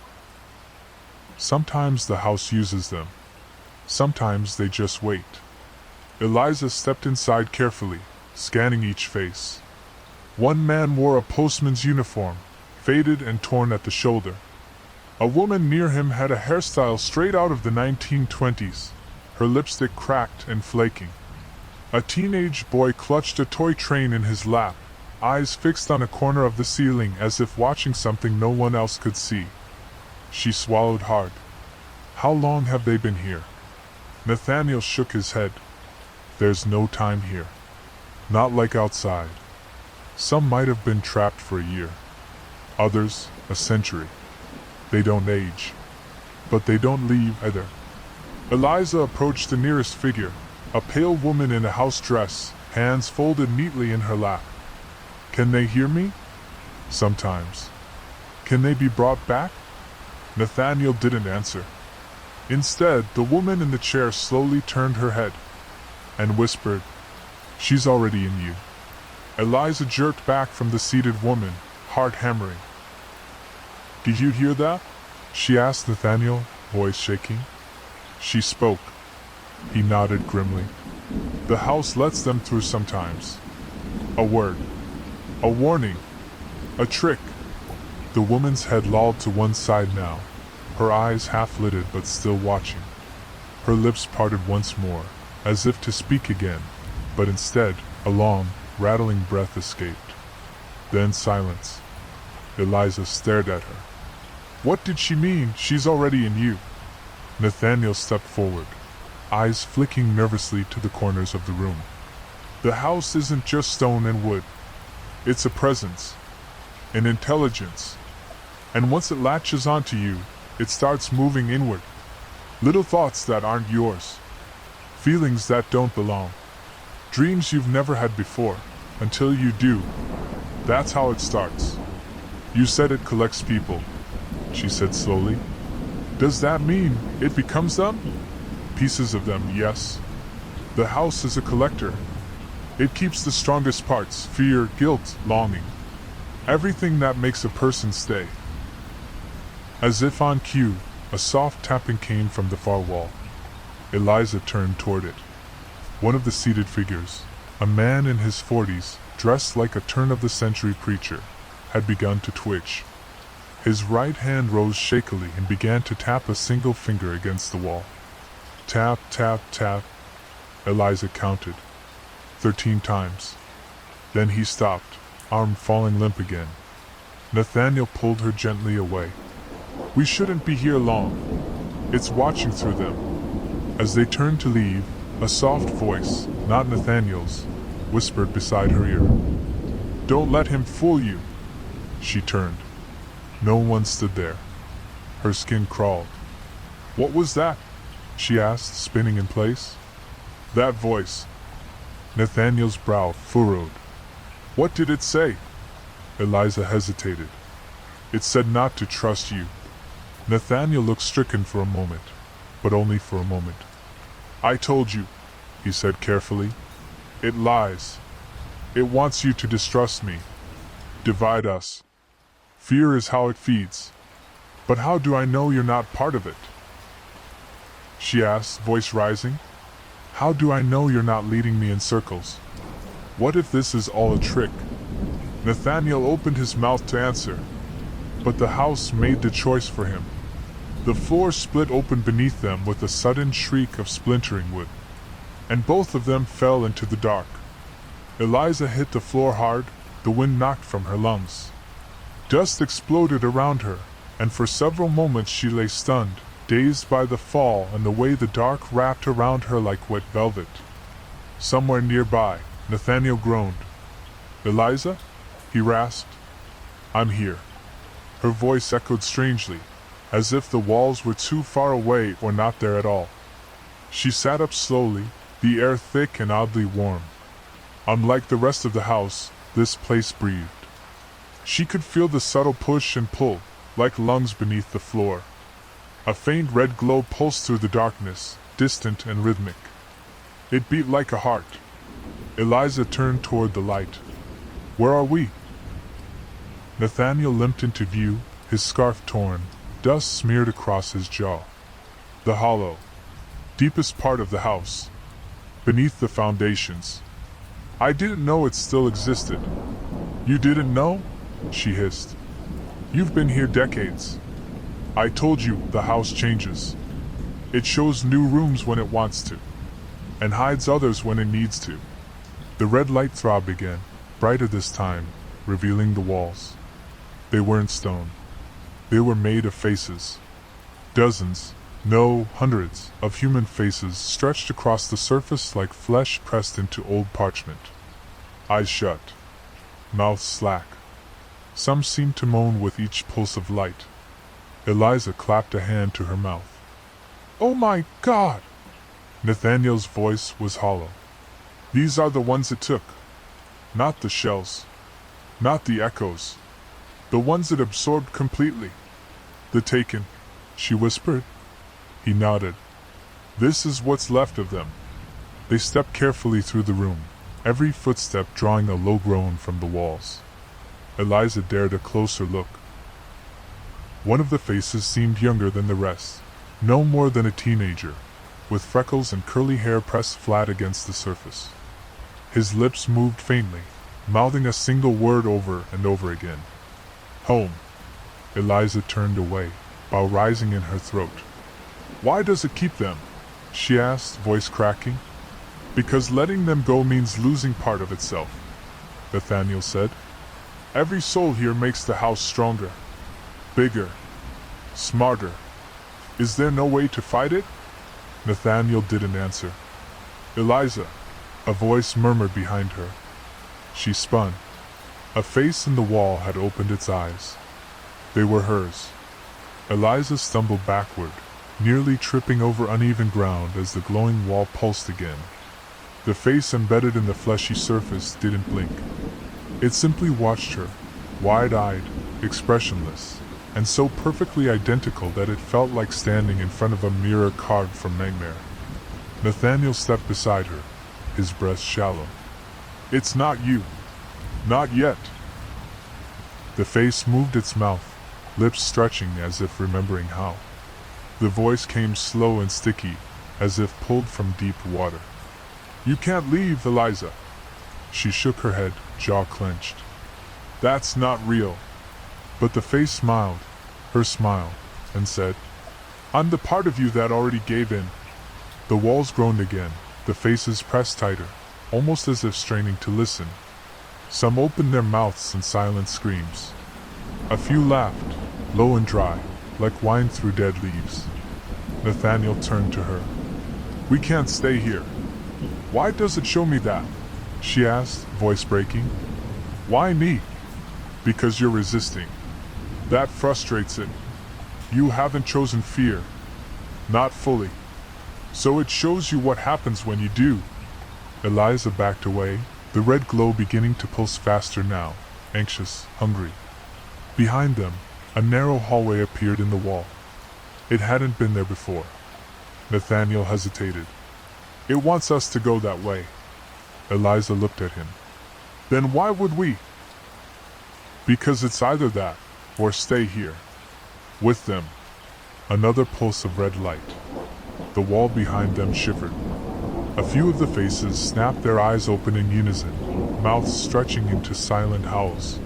Sometimes the house uses them. Sometimes they just wait." Eliza stepped inside carefully, scanning each face. One man wore a postman's uniform, faded and torn at the shoulder. A woman near him had a hairstyle straight out of the 1920s, her lipstick cracked and flaking. A teenage boy clutched a toy train in his lap, eyes fixed on a corner of the ceiling as if watching something no one else could see. She swallowed hard. "How long have they been here?" Nathaniel shook his head. "There's no time here. Not like outside. Some might have been trapped for a year. Others, a century. They don't age. But they don't leave either." Eliza approached the nearest figure, a pale woman in a house dress, hands folded neatly in her lap. "Can they hear me?" "Sometimes." "Can they be brought back?" Nathaniel didn't answer. Instead, the woman in the chair slowly turned her head and whispered, "She's already in you." Eliza jerked back from the seated woman, heart hammering. "Did you hear that?" she asked Nathaniel, voice shaking. She spoke. He nodded grimly. "The house lets them through sometimes. A word. A warning. A trick." The woman's head lolled to one side now, her eyes half-lidded but still watching. Her lips parted once more, as if to speak again, but instead, a long, rattling breath escaped. Then silence. Eliza stared at her. What did she mean, "she's already in you"? Nathaniel stepped forward, eyes flicking nervously to the corners of the room. "The house isn't just stone and wood. It's a presence. An intelligence. And once it latches onto you, it starts moving inward. Little thoughts that aren't yours. Feelings that don't belong. Dreams you've never had before, until you do. That's how it starts. You said it collects people," she said slowly. "Does that mean it becomes them?" "Pieces of them, yes. The house is a collector. It keeps the strongest parts, fear, guilt, longing. Everything that makes a person stay." As if on cue, a soft tapping came from the far wall. Eliza turned toward it. One of the seated figures, a man in his 40s, dressed like a turn-of-the-century preacher, had begun to twitch. His right hand rose shakily and began to tap a single finger against the wall. Tap, tap, tap. Eliza counted. 13 times. Then he stopped, arm falling limp again. Nathaniel pulled her gently away. "We shouldn't be here long. It's watching through them." As they turned to leave, a soft voice, not Nathaniel's, whispered beside her ear. "Don't let him fool you." She turned. No one stood there. Her skin crawled. "What was that?" she asked, spinning in place. "That voice." Nathaniel's brow furrowed. "What did it say?" Eliza hesitated. "It said not to trust you." Nathaniel looked stricken for a moment, but only for a moment. "I told you," he said carefully. "It lies. It wants you to distrust me. Divide us. Fear is how it feeds. But how do I know you're not part of it?" She asked, voice rising. "How do I know you're not leading me in circles? What if this is all a trick?" Nathaniel opened his mouth to answer, but the house made the choice for him. The floor split open beneath them with a sudden shriek of splintering wood, and both of them fell into the dark. Eliza hit the floor hard, the wind knocked from her lungs. Dust exploded around her, and for several moments she lay stunned, dazed by the fall and the way the dark wrapped around her like wet velvet. Somewhere nearby, Nathaniel groaned. "Eliza?" he rasped. "I'm here." Her voice echoed strangely, as if the walls were too far away or not there at all. She sat up slowly, the air thick and oddly warm. Unlike the rest of the house, this place breathed. She could feel the subtle push and pull, like lungs beneath the floor. A faint red glow pulsed through the darkness, distant and rhythmic. It beat like a heart. Eliza turned toward the light. "Where are we?" Nathaniel limped into view, his scarf torn, dust smeared across his jaw. The hollow, deepest part of the house, beneath the foundations. "I didn't know it still existed." "You didn't know?" she hissed. "You've been here decades. I told you the house changes. It shows new rooms when it wants to, and hides others when it needs to." The red light throbbed again, brighter this time, revealing the walls. They weren't stone. They were made of faces. Dozens, no, hundreds, of human faces stretched across the surface like flesh pressed into old parchment. Eyes shut. Mouths slack. Some seemed to moan with each pulse of light. Eliza clapped a hand to her mouth. "Oh my God!" Nathaniel's voice was hollow. "These are the ones it took. Not the shells. Not the echoes. The ones it absorbed completely. The taken," she whispered. He nodded. "This is what's left of them." They stepped carefully through the room, every footstep drawing a low groan from the walls. Eliza dared a closer look. One of the faces seemed younger than the rest, no more than a teenager, with freckles and curly hair pressed flat against the surface. His lips moved faintly, mouthing a single word over and over again. "Home." Eliza turned away, bow rising in her throat. "Why does it keep them?" she asked, voice cracking. "Because letting them go means losing part of itself," Nathaniel said. "Every soul here makes the house stronger, bigger, smarter. Is there no way to fight it?" Nathaniel didn't answer. "Eliza," a voice murmured behind her. She spun. A face in the wall had opened its eyes. They were hers. Eliza stumbled backward, nearly tripping over uneven ground as the glowing wall pulsed again. The face embedded in the fleshy surface didn't blink. It simply watched her, wide-eyed, expressionless, and so perfectly identical that it felt like standing in front of a mirror carved from nightmare. Nathaniel stepped beside her, his breath shallow. "It's not you. Not yet." The face moved its mouth, lips stretching as if remembering how. The voice came slow and sticky, as if pulled from deep water. "You can't leave, Eliza." She shook her head, jaw clenched. "That's not real." But the face smiled, her smile, and said, "I'm the part of you that already gave in." The walls groaned again, the faces pressed tighter, almost as if straining to listen. Some opened their mouths in silent screams. A few laughed, low and dry, like wine through dead leaves. Nathaniel turned to her. We can't stay here. Why does it show me that? She asked, voice breaking. Why me? Because you're resisting. That frustrates it. You haven't chosen fear. Not fully. So it shows you what happens when you do. Eliza backed away, the red glow beginning to pulse faster now, anxious, hungry. Behind them, a narrow hallway appeared in the wall. It hadn't been there before. Nathaniel hesitated. It wants us to go that way. Eliza looked at him. Then why would we? Because it's either that, or stay here. With them. Another pulse of red light. The wall behind them shivered. A few of the faces snapped their eyes open in unison, mouths stretching into silent howls.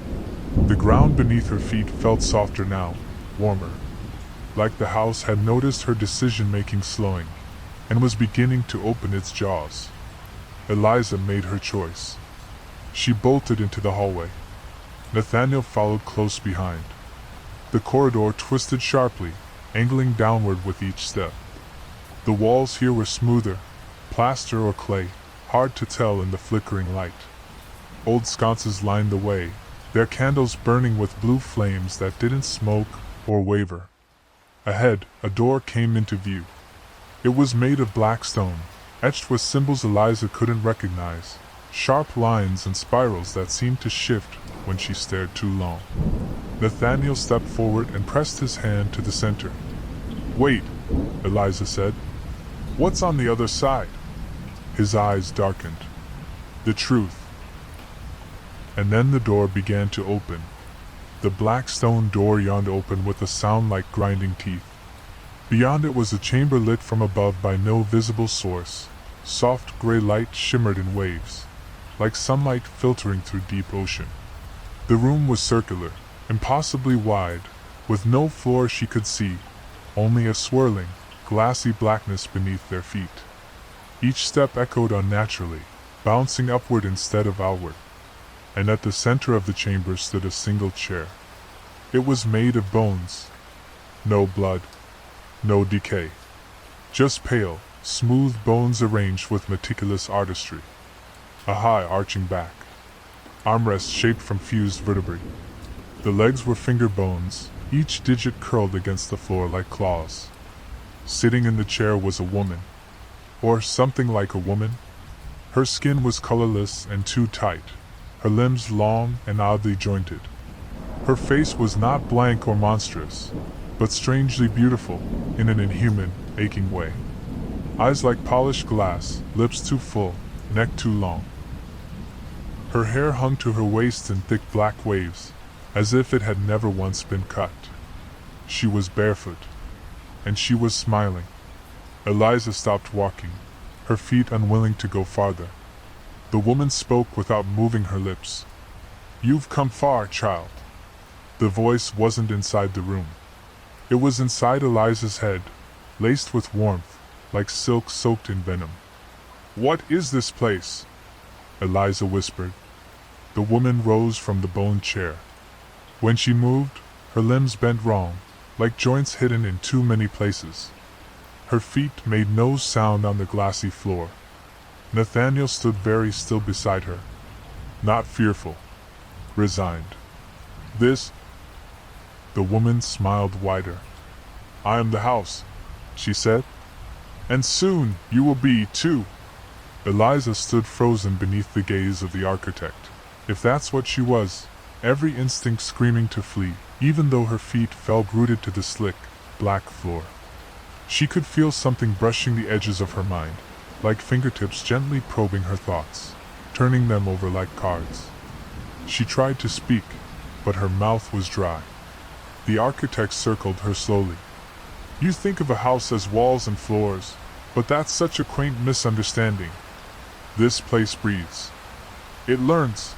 The ground beneath her feet felt softer now, warmer. Like the house had noticed her decision-making slowing, and was beginning to open its jaws. Eliza made her choice. She bolted into the hallway. Nathaniel followed close behind. The corridor twisted sharply, angling downward with each step. The walls here were smoother, plaster or clay, hard to tell in the flickering light. Old sconces lined the way, their candles burning with blue flames that didn't smoke or waver. Ahead, a door came into view. It was made of black stone, etched with symbols Eliza couldn't recognize, sharp lines and spirals that seemed to shift when she stared too long. Nathaniel stepped forward and pressed his hand to the center. Wait, Eliza said. What's on the other side? His eyes darkened. The truth. And then the door began to open. The black stone door yawned open with a sound like grinding teeth. Beyond it was a chamber lit from above by no visible source. Soft gray light shimmered in waves, like sunlight filtering through deep ocean. The room was circular, impossibly wide, with no floor she could see, only a swirling, glassy blackness beneath their feet. Each step echoed unnaturally, bouncing upward instead of outward. And at the center of the chamber stood a single chair. It was made of bones. No blood. No decay. Just pale, smooth bones arranged with meticulous artistry. A high arching back. Armrests shaped from fused vertebrae. The legs were finger bones, each digit curled against the floor like claws. Sitting in the chair was a woman. Or something like a woman. Her skin was colorless and too tight, her limbs long and oddly jointed. Her face was not blank or monstrous, but strangely beautiful, in an inhuman, aching way. Eyes like polished glass, lips too full, neck too long. Her hair hung to her waist in thick black waves, as if it had never once been cut. She was barefoot, and she was smiling. Eliza stopped walking, her feet unwilling to go farther. The woman spoke without moving her lips. You've come far, child. The voice wasn't inside the room. It was inside Eliza's head, laced with warmth, like silk soaked in venom. What is this place? Eliza whispered. The woman rose from the bone chair. When she moved, her limbs bent wrong, like joints hidden in too many places. Her feet made no sound on the glassy floor. Nathaniel stood very still beside her. Not fearful. Resigned. This? The woman smiled wider. I am the house, she said. And soon you will be, too. Eliza stood frozen beneath the gaze of the architect. If that's what she was, every instinct screaming to flee, even though her feet felt rooted to the slick, black floor. She could feel something brushing the edges of her mind, like fingertips gently probing her thoughts, turning them over like cards. She tried to speak, but her mouth was dry. The architect circled her slowly. You think of a house as walls and floors, but that's such a quaint misunderstanding. This place breathes. It learns.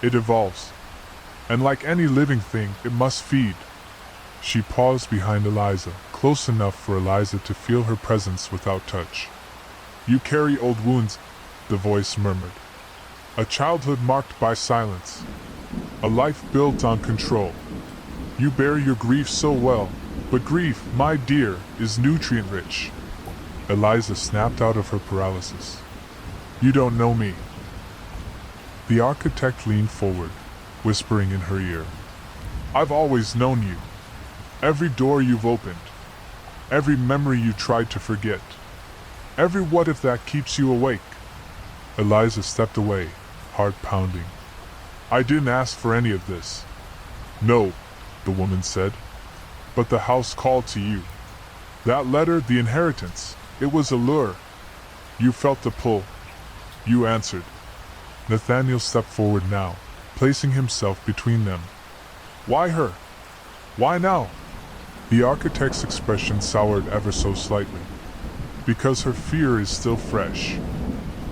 It evolves. And like any living thing, it must feed. She paused behind Eliza, close enough for Eliza to feel her presence without touch. You carry old wounds, the voice murmured. A childhood marked by silence. A life built on control. You bear your grief so well, but grief, my dear, is nutrient-rich. Eliza snapped out of her paralysis. You don't know me. The architect leaned forward, whispering in her ear. I've always known you. Every door you've opened. Every memory you tried to forget. Every what if that keeps you awake. Eliza stepped away, heart pounding. I didn't ask for any of this. No, the woman said. But the house called to you. That letter, the inheritance, it was a lure. You felt the pull. You answered. Nathaniel stepped forward now, placing himself between them. Why her? Why now? The architect's expression soured ever so slightly. Because her fear is still fresh.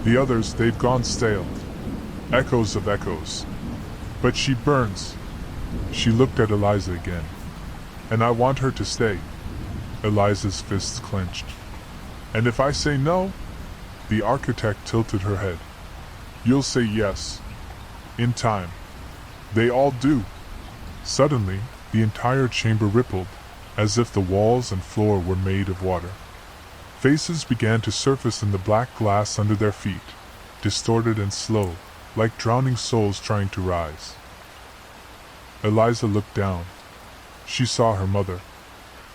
The others, they've gone stale. Echoes of echoes. But she burns. She looked at Eliza again. And I want her to stay. Eliza's fists clenched. And if I say no? The architect tilted her head. You'll say yes. In time. They all do. Suddenly, the entire chamber rippled, as if the walls and floor were made of water. Faces began to surface in the black glass under their feet, distorted and slow, like drowning souls trying to rise. Eliza looked down. She saw her mother.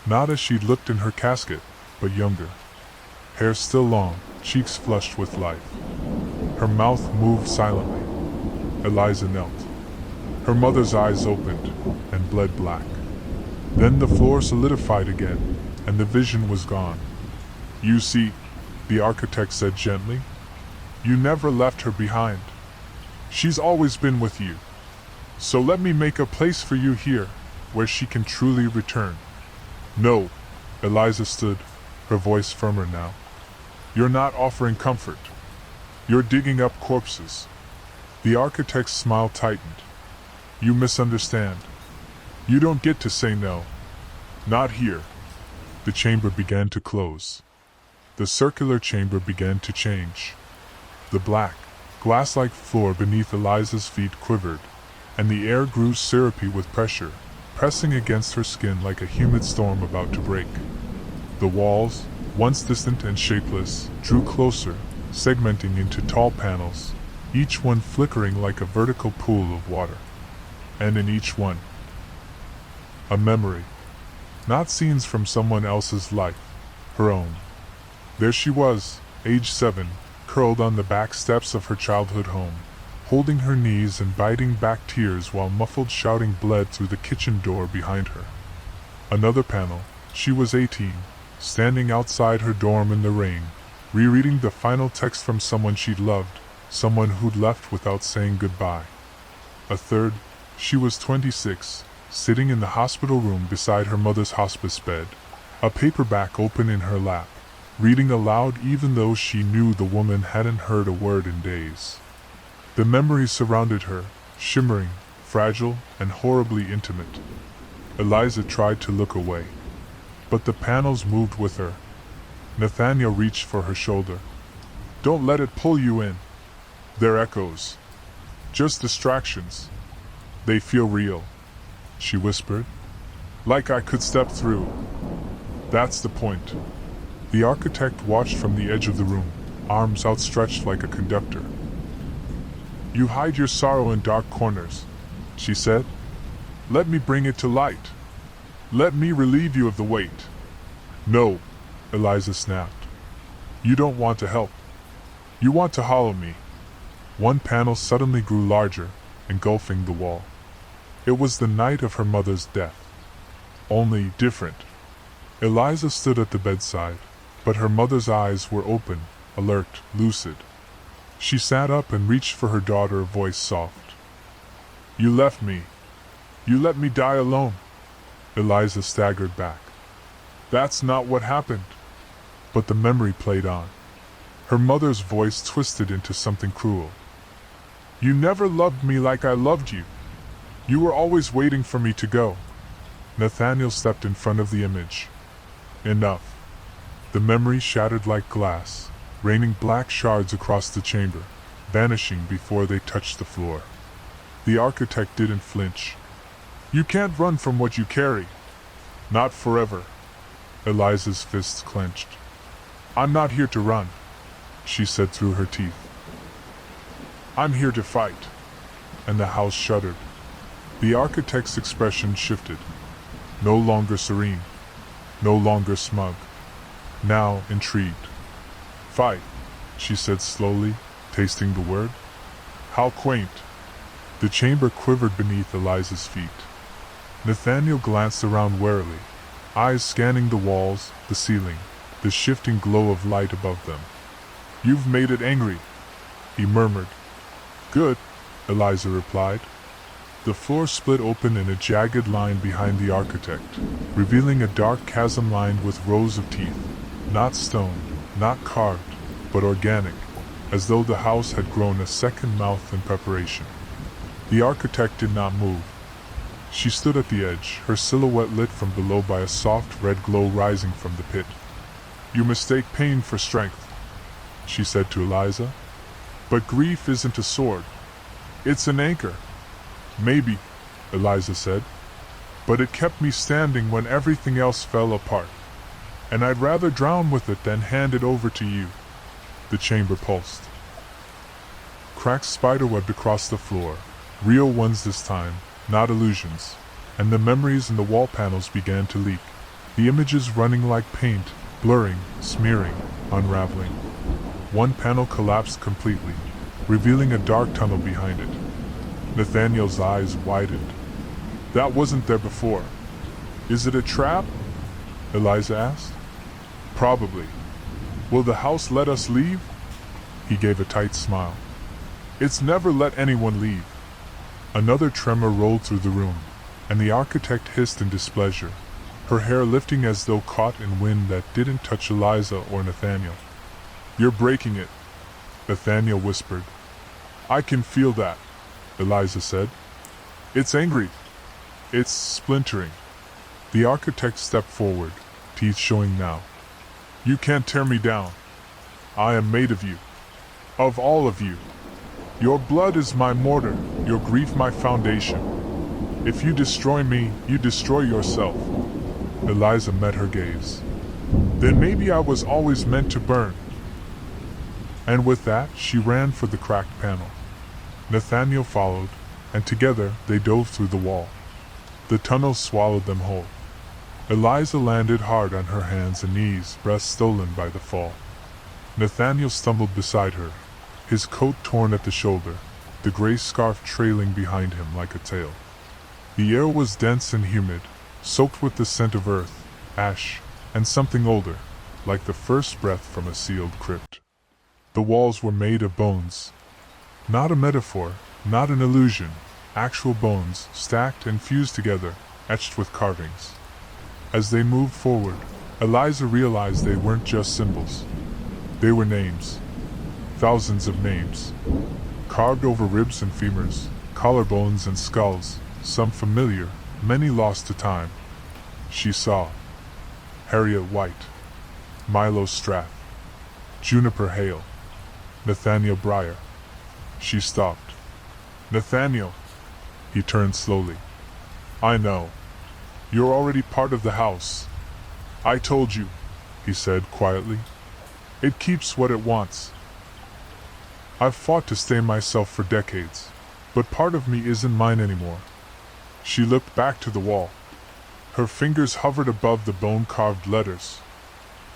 Not as she'd looked in her casket, but younger. Hair still long, cheeks flushed with life. Her mouth moved silently. Eliza knelt. Her mother's eyes opened and bled black. Then the floor solidified again, and the vision was gone. You see, the architect said gently, you never left her behind. She's always been with you. So let me make a place for you here, where she can truly return. No, Eliza stood, her voice firmer now. You're not offering comfort. You're digging up corpses. The architect's smile tightened. You misunderstand. You don't get to say no. Not here. The chamber began to close. The circular chamber began to change. The black, glass-like floor beneath Eliza's feet quivered, and the air grew syrupy with pressure, pressing against her skin like a humid storm about to break. The walls, once distant and shapeless, drew closer, segmenting into tall panels, each one flickering like a vertical pool of water. And in each one, a memory. Not scenes from someone else's life, her own. There she was, age 7, curled on the back steps of her childhood home, holding her knees and biting back tears while muffled shouting bled through the kitchen door behind her. Another panel, she was 18, standing outside her dorm in the rain, rereading the final text from someone she'd loved, someone who'd left without saying goodbye. A third, she was 26, sitting in the hospital room beside her mother's hospice bed, a paperback open in her lap, reading aloud even though she knew the woman hadn't heard a word in days. The memories surrounded her, shimmering, fragile, and horribly intimate. Eliza tried to look away, but the panels moved with her. Nathaniel reached for her shoulder. Don't let it pull you in. They're echoes. Just distractions. They feel real, she whispered. Like I could step through. That's the point. The architect watched from the edge of the room, arms outstretched like a conductor. You hide your sorrow in dark corners, she said. Let me bring it to light. Let me relieve you of the weight. No, Eliza snapped. You don't want to help. You want to hollow me. One panel suddenly grew larger, engulfing the wall. It was the night of her mother's death. Only different. Eliza stood at the bedside, but her mother's eyes were open, alert, lucid. She sat up and reached for her daughter, voice soft. You left me. You let me die alone. Eliza staggered back. That's not what happened. But the memory played on. Her mother's voice twisted into something cruel. You never loved me like I loved you. You were always waiting for me to go. Nathaniel stepped in front of the image. Enough. The memory shattered like glass, raining black shards across the chamber, vanishing before they touched the floor. The architect didn't flinch. You can't run from what you carry. Not forever. Eliza's fists clenched. I'm not here to run, she said through her teeth. I'm here to fight. And the house shuddered. The architect's expression shifted. No longer serene. No longer smug. Now intrigued. Fight, she said slowly, tasting the word. How quaint. The chamber quivered beneath Eliza's feet. Nathaniel glanced around warily, eyes scanning the walls, the ceiling, the shifting glow of light above them. You've made it angry, he murmured. Good, Eliza replied. The floor split open in a jagged line behind the architect, revealing a dark chasm lined with rows of teeth, not stone, not carved, but organic, as though the house had grown a second mouth in preparation. The architect did not move. She stood at the edge, her silhouette lit from below by a soft red glow rising from the pit. You mistake pain for strength, she said to Eliza. But grief isn't a sword. It's an anchor. Maybe, Eliza said. But it kept me standing when everything else fell apart. And I'd rather drown with it than hand it over to you. The chamber pulsed. Cracks spiderwebbed across the floor, real ones this time, not illusions, and the memories in the wall panels began to leak, the images running like paint, blurring, smearing, unraveling. One panel collapsed completely, revealing a dark tunnel behind it. Nathaniel's eyes widened. That wasn't there before. Is it a trap? Eliza asked. Probably. Will the house let us leave? He gave a tight smile. It's never let anyone leave. Another tremor rolled through the room, and the architect hissed in displeasure, her hair lifting as though caught in wind that didn't touch Eliza or Nathaniel. You're breaking it, Nathaniel whispered. I can feel that, Eliza said. It's angry. It's splintering. The architect stepped forward, teeth showing now. You can't tear me down. I am made of you. Of all of you. Your blood is my mortar, your grief my foundation. If you destroy me, you destroy yourself. Eliza met her gaze. Then maybe I was always meant to burn. And with that, she ran for the cracked panel. Nathaniel followed, and together they dove through the wall. The tunnel swallowed them whole. Eliza landed hard on her hands and knees, breath stolen by the fall. Nathaniel stumbled beside her, his coat torn at the shoulder, the gray scarf trailing behind him like a tail. The air was dense and humid, soaked with the scent of earth, ash, and something older, like the first breath from a sealed crypt. The walls were made of bones. Not a metaphor, not an illusion, actual bones, stacked and fused together, etched with carvings. As they moved forward, Eliza realized they weren't just symbols. They were names. Thousands of names. Carved over ribs and femurs, collarbones and skulls, some familiar, many lost to time. She saw Harriet White, Milo Strath, Juniper Hale, Nathaniel Breyer. She stopped. Nathaniel. He turned slowly. I know. You're already part of the house. I told you, he said quietly. It keeps what it wants. I've fought to stay myself for decades, but part of me isn't mine anymore. She looked back to the wall. Her fingers hovered above the bone-carved letters.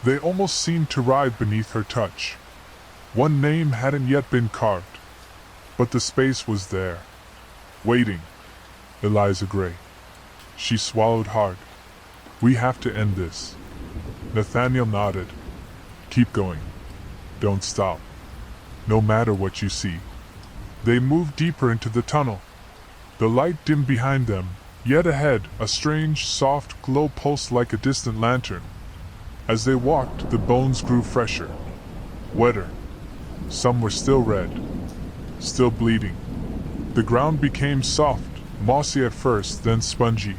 They almost seemed to writhe beneath her touch. One name hadn't yet been carved, but the space was there, waiting. Eliza Gray. She swallowed hard. We have to end this. Nathaniel nodded. Keep going. Don't stop. No matter what you see. They moved deeper into the tunnel. The light dimmed behind them, yet ahead, a strange, soft glow pulsed like a distant lantern. As they walked, the bones grew fresher, wetter. Some were still red, still bleeding. The ground became soft, mossy at first, then spongy.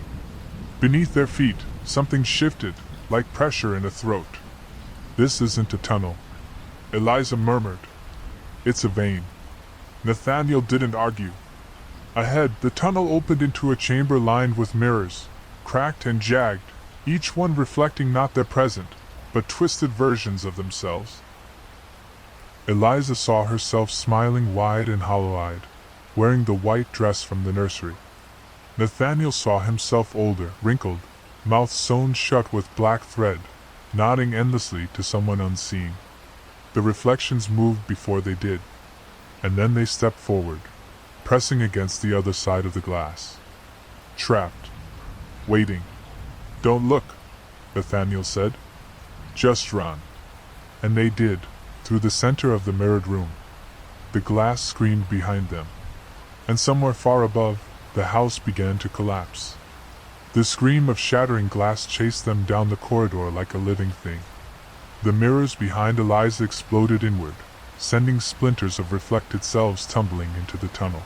Beneath their feet, something shifted, like pressure in a throat. This isn't a tunnel, Eliza murmured. It's a vein. Nathaniel didn't argue. Ahead, the tunnel opened into a chamber lined with mirrors, cracked and jagged, each one reflecting not their present, but twisted versions of themselves. Eliza saw herself smiling wide and hollow-eyed, wearing the white dress from the nursery. Nathaniel saw himself older, wrinkled, mouth sewn shut with black thread, nodding endlessly to someone unseen. The reflections moved before they did, and then they stepped forward, pressing against the other side of the glass. Trapped. Waiting. "Don't look," Nathaniel said. "Just run." And they did, through the center of the mirrored room. The glass screamed behind them, and somewhere far above, the house began to collapse. The scream of shattering glass chased them down the corridor like a living thing. The mirrors behind Eliza exploded inward, sending splinters of reflected selves tumbling into the tunnel.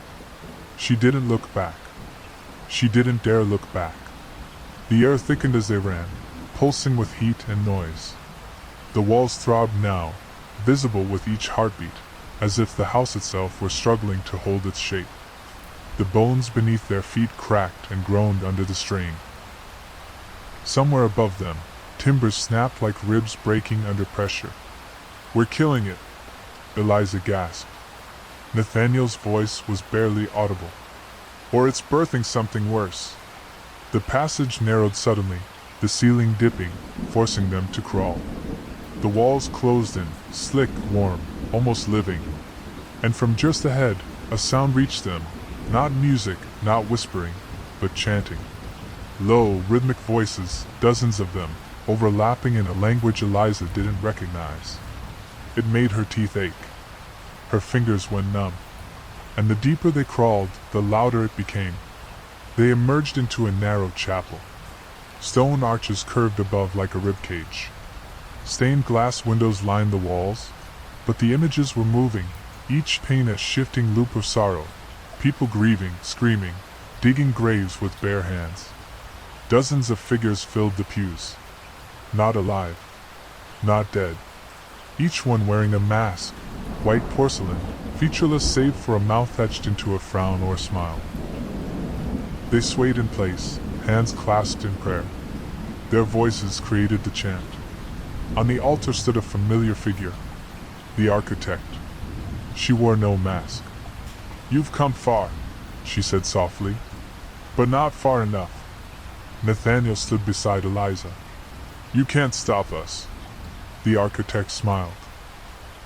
She didn't look back. She didn't dare look back. The air thickened as they ran, pulsing with heat and noise. The walls throbbed now, visible with each heartbeat, as if the house itself were struggling to hold its shape. The bones beneath their feet cracked and groaned under the strain. Somewhere above them, timbers snapped like ribs breaking under pressure. "We're killing it," Eliza gasped. Nathaniel's voice was barely audible. "Or it's birthing something worse." The passage narrowed suddenly, the ceiling dipping, forcing them to crawl. The walls closed in, slick, warm, almost living. And from just ahead, a sound reached them, not music, not whispering, but chanting. Low, rhythmic voices, dozens of them, overlapping in a language Eliza didn't recognize. It made her teeth ache. Her fingers went numb. And the deeper they crawled, the louder it became. They emerged into a narrow chapel. Stone arches curved above like a ribcage. Stained glass windows lined the walls, but the images were moving, each pane a shifting loop of sorrow. People grieving, screaming, digging graves with bare hands. Dozens of figures filled the pews. Not alive. Not dead. Each one wearing a mask, white porcelain, featureless save for a mouth etched into a frown or smile. They swayed in place, hands clasped in prayer. Their voices created the chant. On the altar stood a familiar figure, the architect. She wore no mask. "You've come far," she said softly, "but not far enough." Nathaniel stood beside Eliza. "You can't stop us." The architect smiled.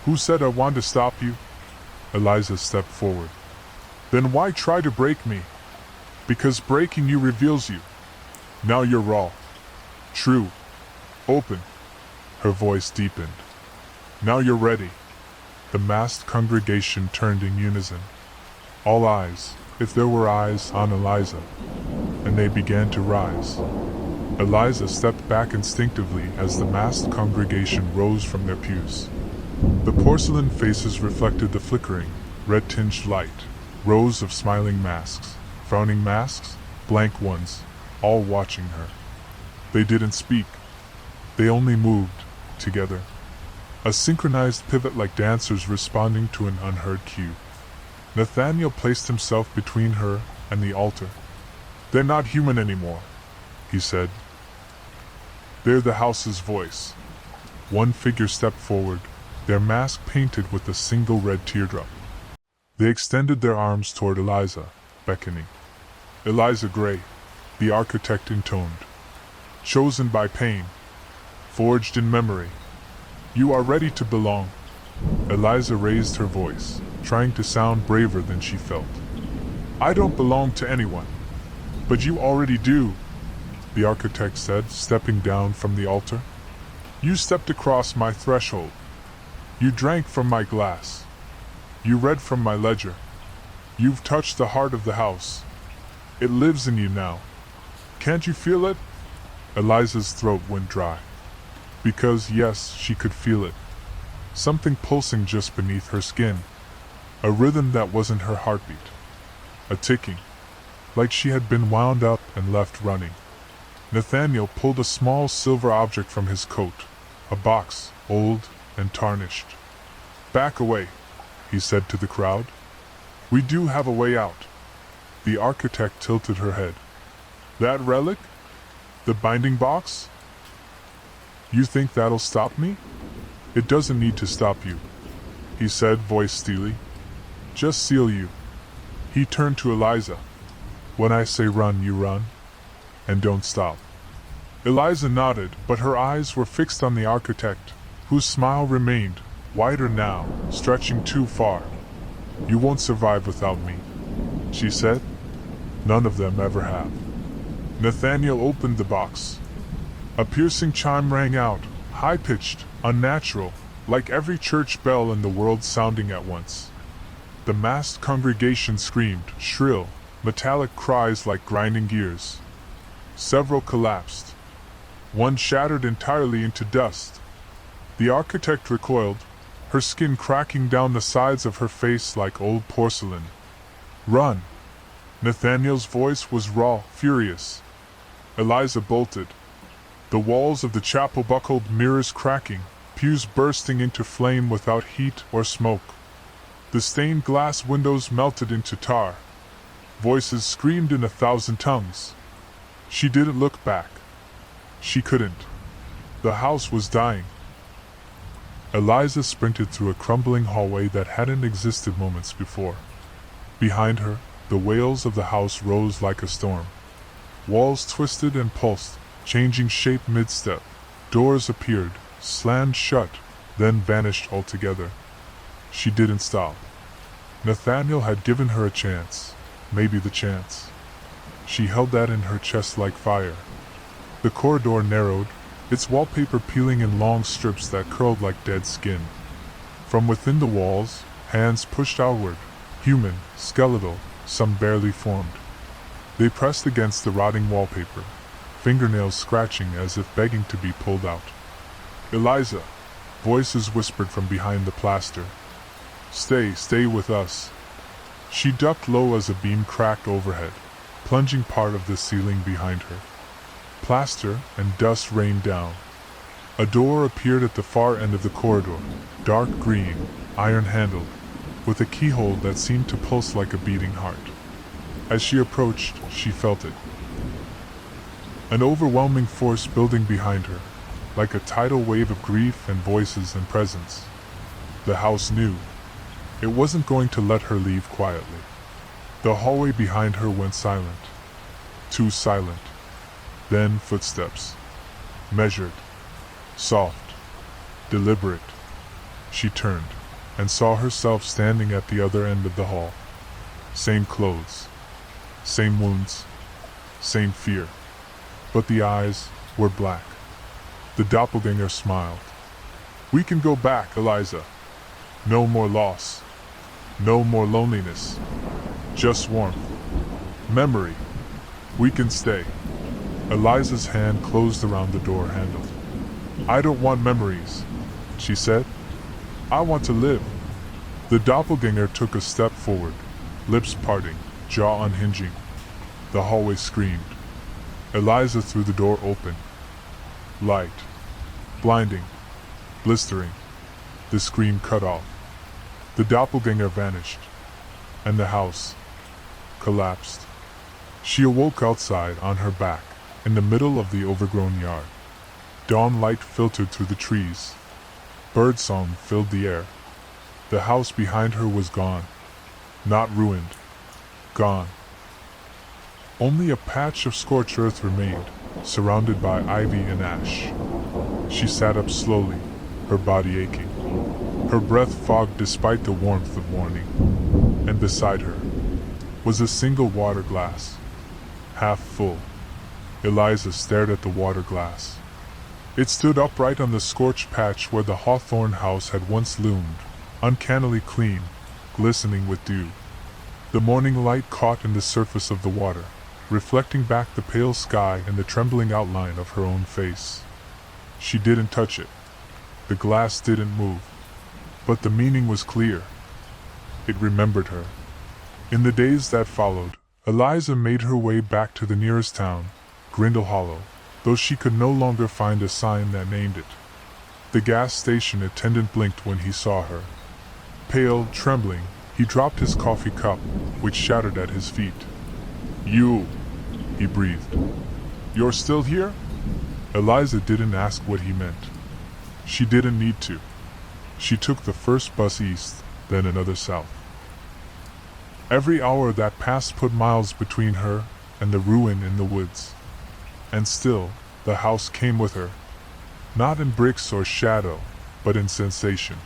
"Who said I want to stop you?" Eliza stepped forward. "Then why try to break me?" "Because breaking you reveals you. Now you're raw. True. Open." Her voice deepened. "Now you're ready." The masked congregation turned in unison. All eyes, if there were eyes, on Eliza. And they began to rise. Eliza stepped back instinctively as the masked congregation rose from their pews. The porcelain faces reflected the flickering, red-tinged light, rows of smiling masks, frowning masks, blank ones, all watching her. They didn't speak. They only moved, together. A synchronized pivot like dancers responding to an unheard cue. Nathaniel placed himself between her and the altar. "They're not human anymore," he said. "They're the house's voice." One figure stepped forward, their mask painted with a single red teardrop. They extended their arms toward Eliza, beckoning. "Eliza Gray," the architect intoned. "Chosen by pain. Forged in memory. You are ready to belong." Eliza raised her voice, trying to sound braver than she felt. "I don't belong to anyone. But you already do," the architect said, stepping down from the altar. "You stepped across my threshold. You drank from my glass. You read from my ledger. You've touched the heart of the house. It lives in you now. Can't you feel it?" Eliza's throat went dry. Because, yes, she could feel it. Something pulsing just beneath her skin. A rhythm that wasn't her heartbeat. A ticking. Like she had been wound up and left running. Nathaniel pulled a small silver object from his coat. A box, old and tarnished. "Back away," he said to the crowd. "We do have a way out." The architect tilted her head. "That relic? The binding box?" You think that'll stop me? It doesn't need to stop you, he said, voice steely. Just seal you. He turned to Eliza. When I say run, you run. And don't stop. Eliza nodded, but her eyes were fixed on the architect, whose smile remained, wider now, stretching too far. You won't survive without me, she said. None of them ever have. Nathaniel opened the box. A piercing chime rang out, high-pitched, unnatural, like every church bell in the world sounding at once. The massed congregation screamed, shrill, metallic cries like grinding gears. Several collapsed. One shattered entirely into dust. The architect recoiled, her skin cracking down the sides of her face like old porcelain. Run! Nathaniel's voice was raw, furious. Eliza bolted. The walls of the chapel buckled, mirrors cracking, pews bursting into flame without heat or smoke. The stained glass windows melted into tar. Voices screamed in 1,000 tongues. She didn't look back. She couldn't. The house was dying. Eliza sprinted through a crumbling hallway that hadn't existed moments before. Behind her, the wails of the house rose like a storm. Walls twisted and pulsed, changing shape mid-step. Doors appeared, slammed shut, then vanished altogether. She didn't stop. Nathaniel had given her a chance, maybe the chance. She held that in her chest like fire. The corridor narrowed, its wallpaper peeling in long strips that curled like dead skin. From within the walls, hands pushed outward, human, skeletal, some barely formed. They pressed against the rotting wallpaper, fingernails scratching as if begging to be pulled out. Eliza, voices whispered from behind the plaster. Stay with us. She ducked low as a beam cracked overhead, plunging part of the ceiling behind her. Plaster and dust rained down. A door appeared at the far end of the corridor, dark green, iron-handled, with a keyhole that seemed to pulse like a beating heart. As she approached, she felt it. An overwhelming force building behind her, like a tidal wave of grief and voices and presence. The house knew. It wasn't going to let her leave quietly. The hallway behind her went silent. Too silent. Then footsteps. Measured. Soft. Deliberate. She turned, and saw herself standing at the other end of the hall. Same clothes. Same wounds. Same fear. But the eyes were black. The doppelganger smiled. We can go back, Eliza. No more loss. No more loneliness. Just warmth. Memory. We can stay. Eliza's hand closed around the door handle. I don't want memories, she said. I want to live. The doppelganger took a step forward, lips parting, jaw unhinging. The hallway screamed. Eliza threw the door open. Light. Blinding. Blistering. The scream cut off. The doppelganger vanished. And the house collapsed. She awoke outside on her back, in the middle of the overgrown yard. Dawn light filtered through the trees. Birdsong filled the air. The house behind her was gone. Not ruined. Gone. Only a patch of scorched earth remained, surrounded by ivy and ash. She sat up slowly, her body aching. Her breath fogged despite the warmth of morning. And beside her was a single water glass, half full. Eliza stared at the water glass. It stood upright on the scorched patch where the hawthorn house had once loomed, uncannily clean, glistening with dew. The morning light caught in the surface of the water, reflecting back the pale sky and the trembling outline of her own face. She didn't touch it. The glass didn't move. But the meaning was clear. It remembered her. In the days that followed, Eliza made her way back to the nearest town, Grindle Hollow, though she could no longer find a sign that named it. The gas station attendant blinked when he saw her. Pale, trembling, he dropped his coffee cup, which shattered at his feet. You, he breathed. You're still here? Eliza didn't ask what he meant. She didn't need to. She took the first bus east, then another south. Every hour that passed put miles between her and the ruin in the woods. And still, the house came with her. Not in bricks or shadow, but in sensation.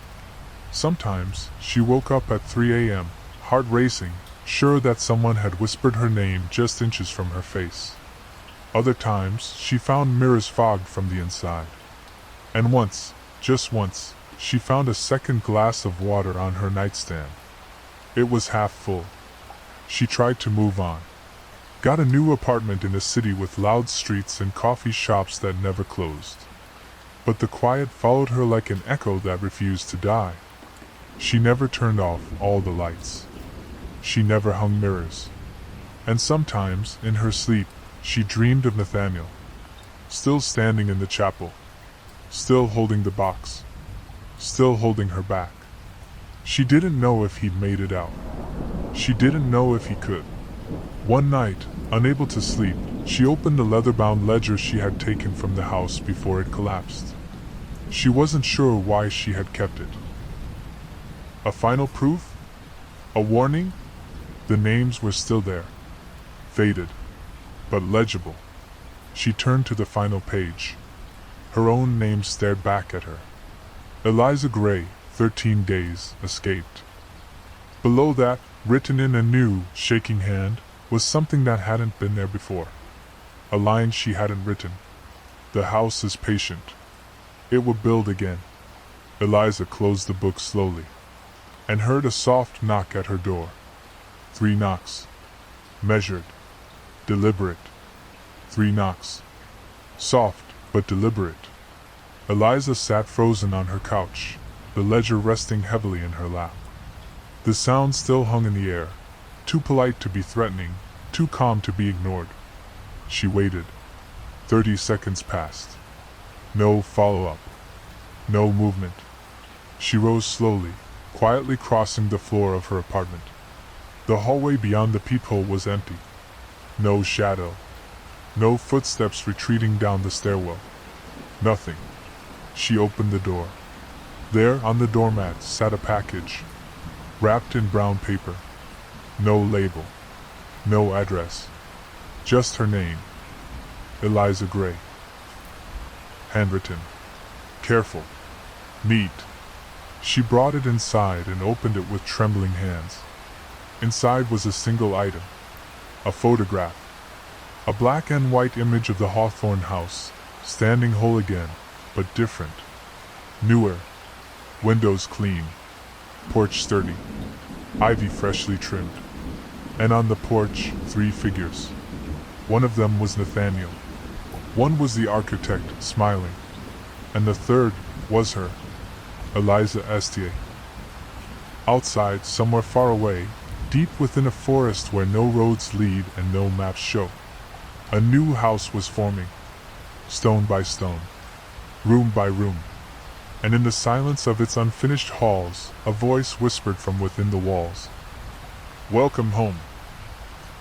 Sometimes, she woke up at 3 a.m., heart racing, sure that someone had whispered her name just inches from her face. Other times, she found mirrors fogged from the inside. And once, just once, she found a second glass of water on her nightstand. It was half full. She tried to move on. Got a new apartment in a city with loud streets and coffee shops that never closed. But the quiet followed her like an echo that refused to die. She never turned off all the lights. She never hung mirrors. And sometimes, in her sleep, she dreamed of Nathaniel. Still standing in the chapel. Still holding the box. Still holding her back. She didn't know if he'd made it out. She didn't know if he could. One night, unable to sleep, she opened the leather-bound ledger she had taken from the house before it collapsed. She wasn't sure why she had kept it. A final proof? A warning? The names were still there. Faded, but legible. She turned to the final page. Her own name stared back at her. Eliza Gray, 13 days, escaped. Below that, written in a new, shaking hand, was something that hadn't been there before. A line she hadn't written. The house is patient. It will build again. Eliza closed the book slowly, and heard a soft knock at her door. 3 knocks. Measured. Deliberate. 3 knocks. Soft, but deliberate. Eliza sat frozen on her couch, the ledger resting heavily in her lap. The sound still hung in the air, too polite to be threatening, too calm to be ignored. She waited. 30 seconds passed. No follow-up. No movement. She rose slowly, quietly crossing the floor of her apartment. The hallway beyond the peephole was empty. No shadow. No footsteps retreating down the stairwell. Nothing. She opened the door. There, on the doormat, sat a package, wrapped in brown paper. No label. No address. Just her name. Eliza Gray. Handwritten. Careful. Neat. She brought it inside and opened it with trembling hands. Inside was a single item. A photograph. A black and white image of the Hawthorne house, standing whole again, but different. Newer. Windows clean. Porch sturdy. Ivy freshly trimmed. And on the porch, 3 figures. One of them was Nathaniel. One was the architect, smiling. And the third was her, Eliza Estier. Outside, somewhere far away, deep within a forest where no roads lead and no maps show, a new house was forming, stone by stone, room by room. And in the silence of its unfinished halls, a voice whispered from within the walls, "Welcome home."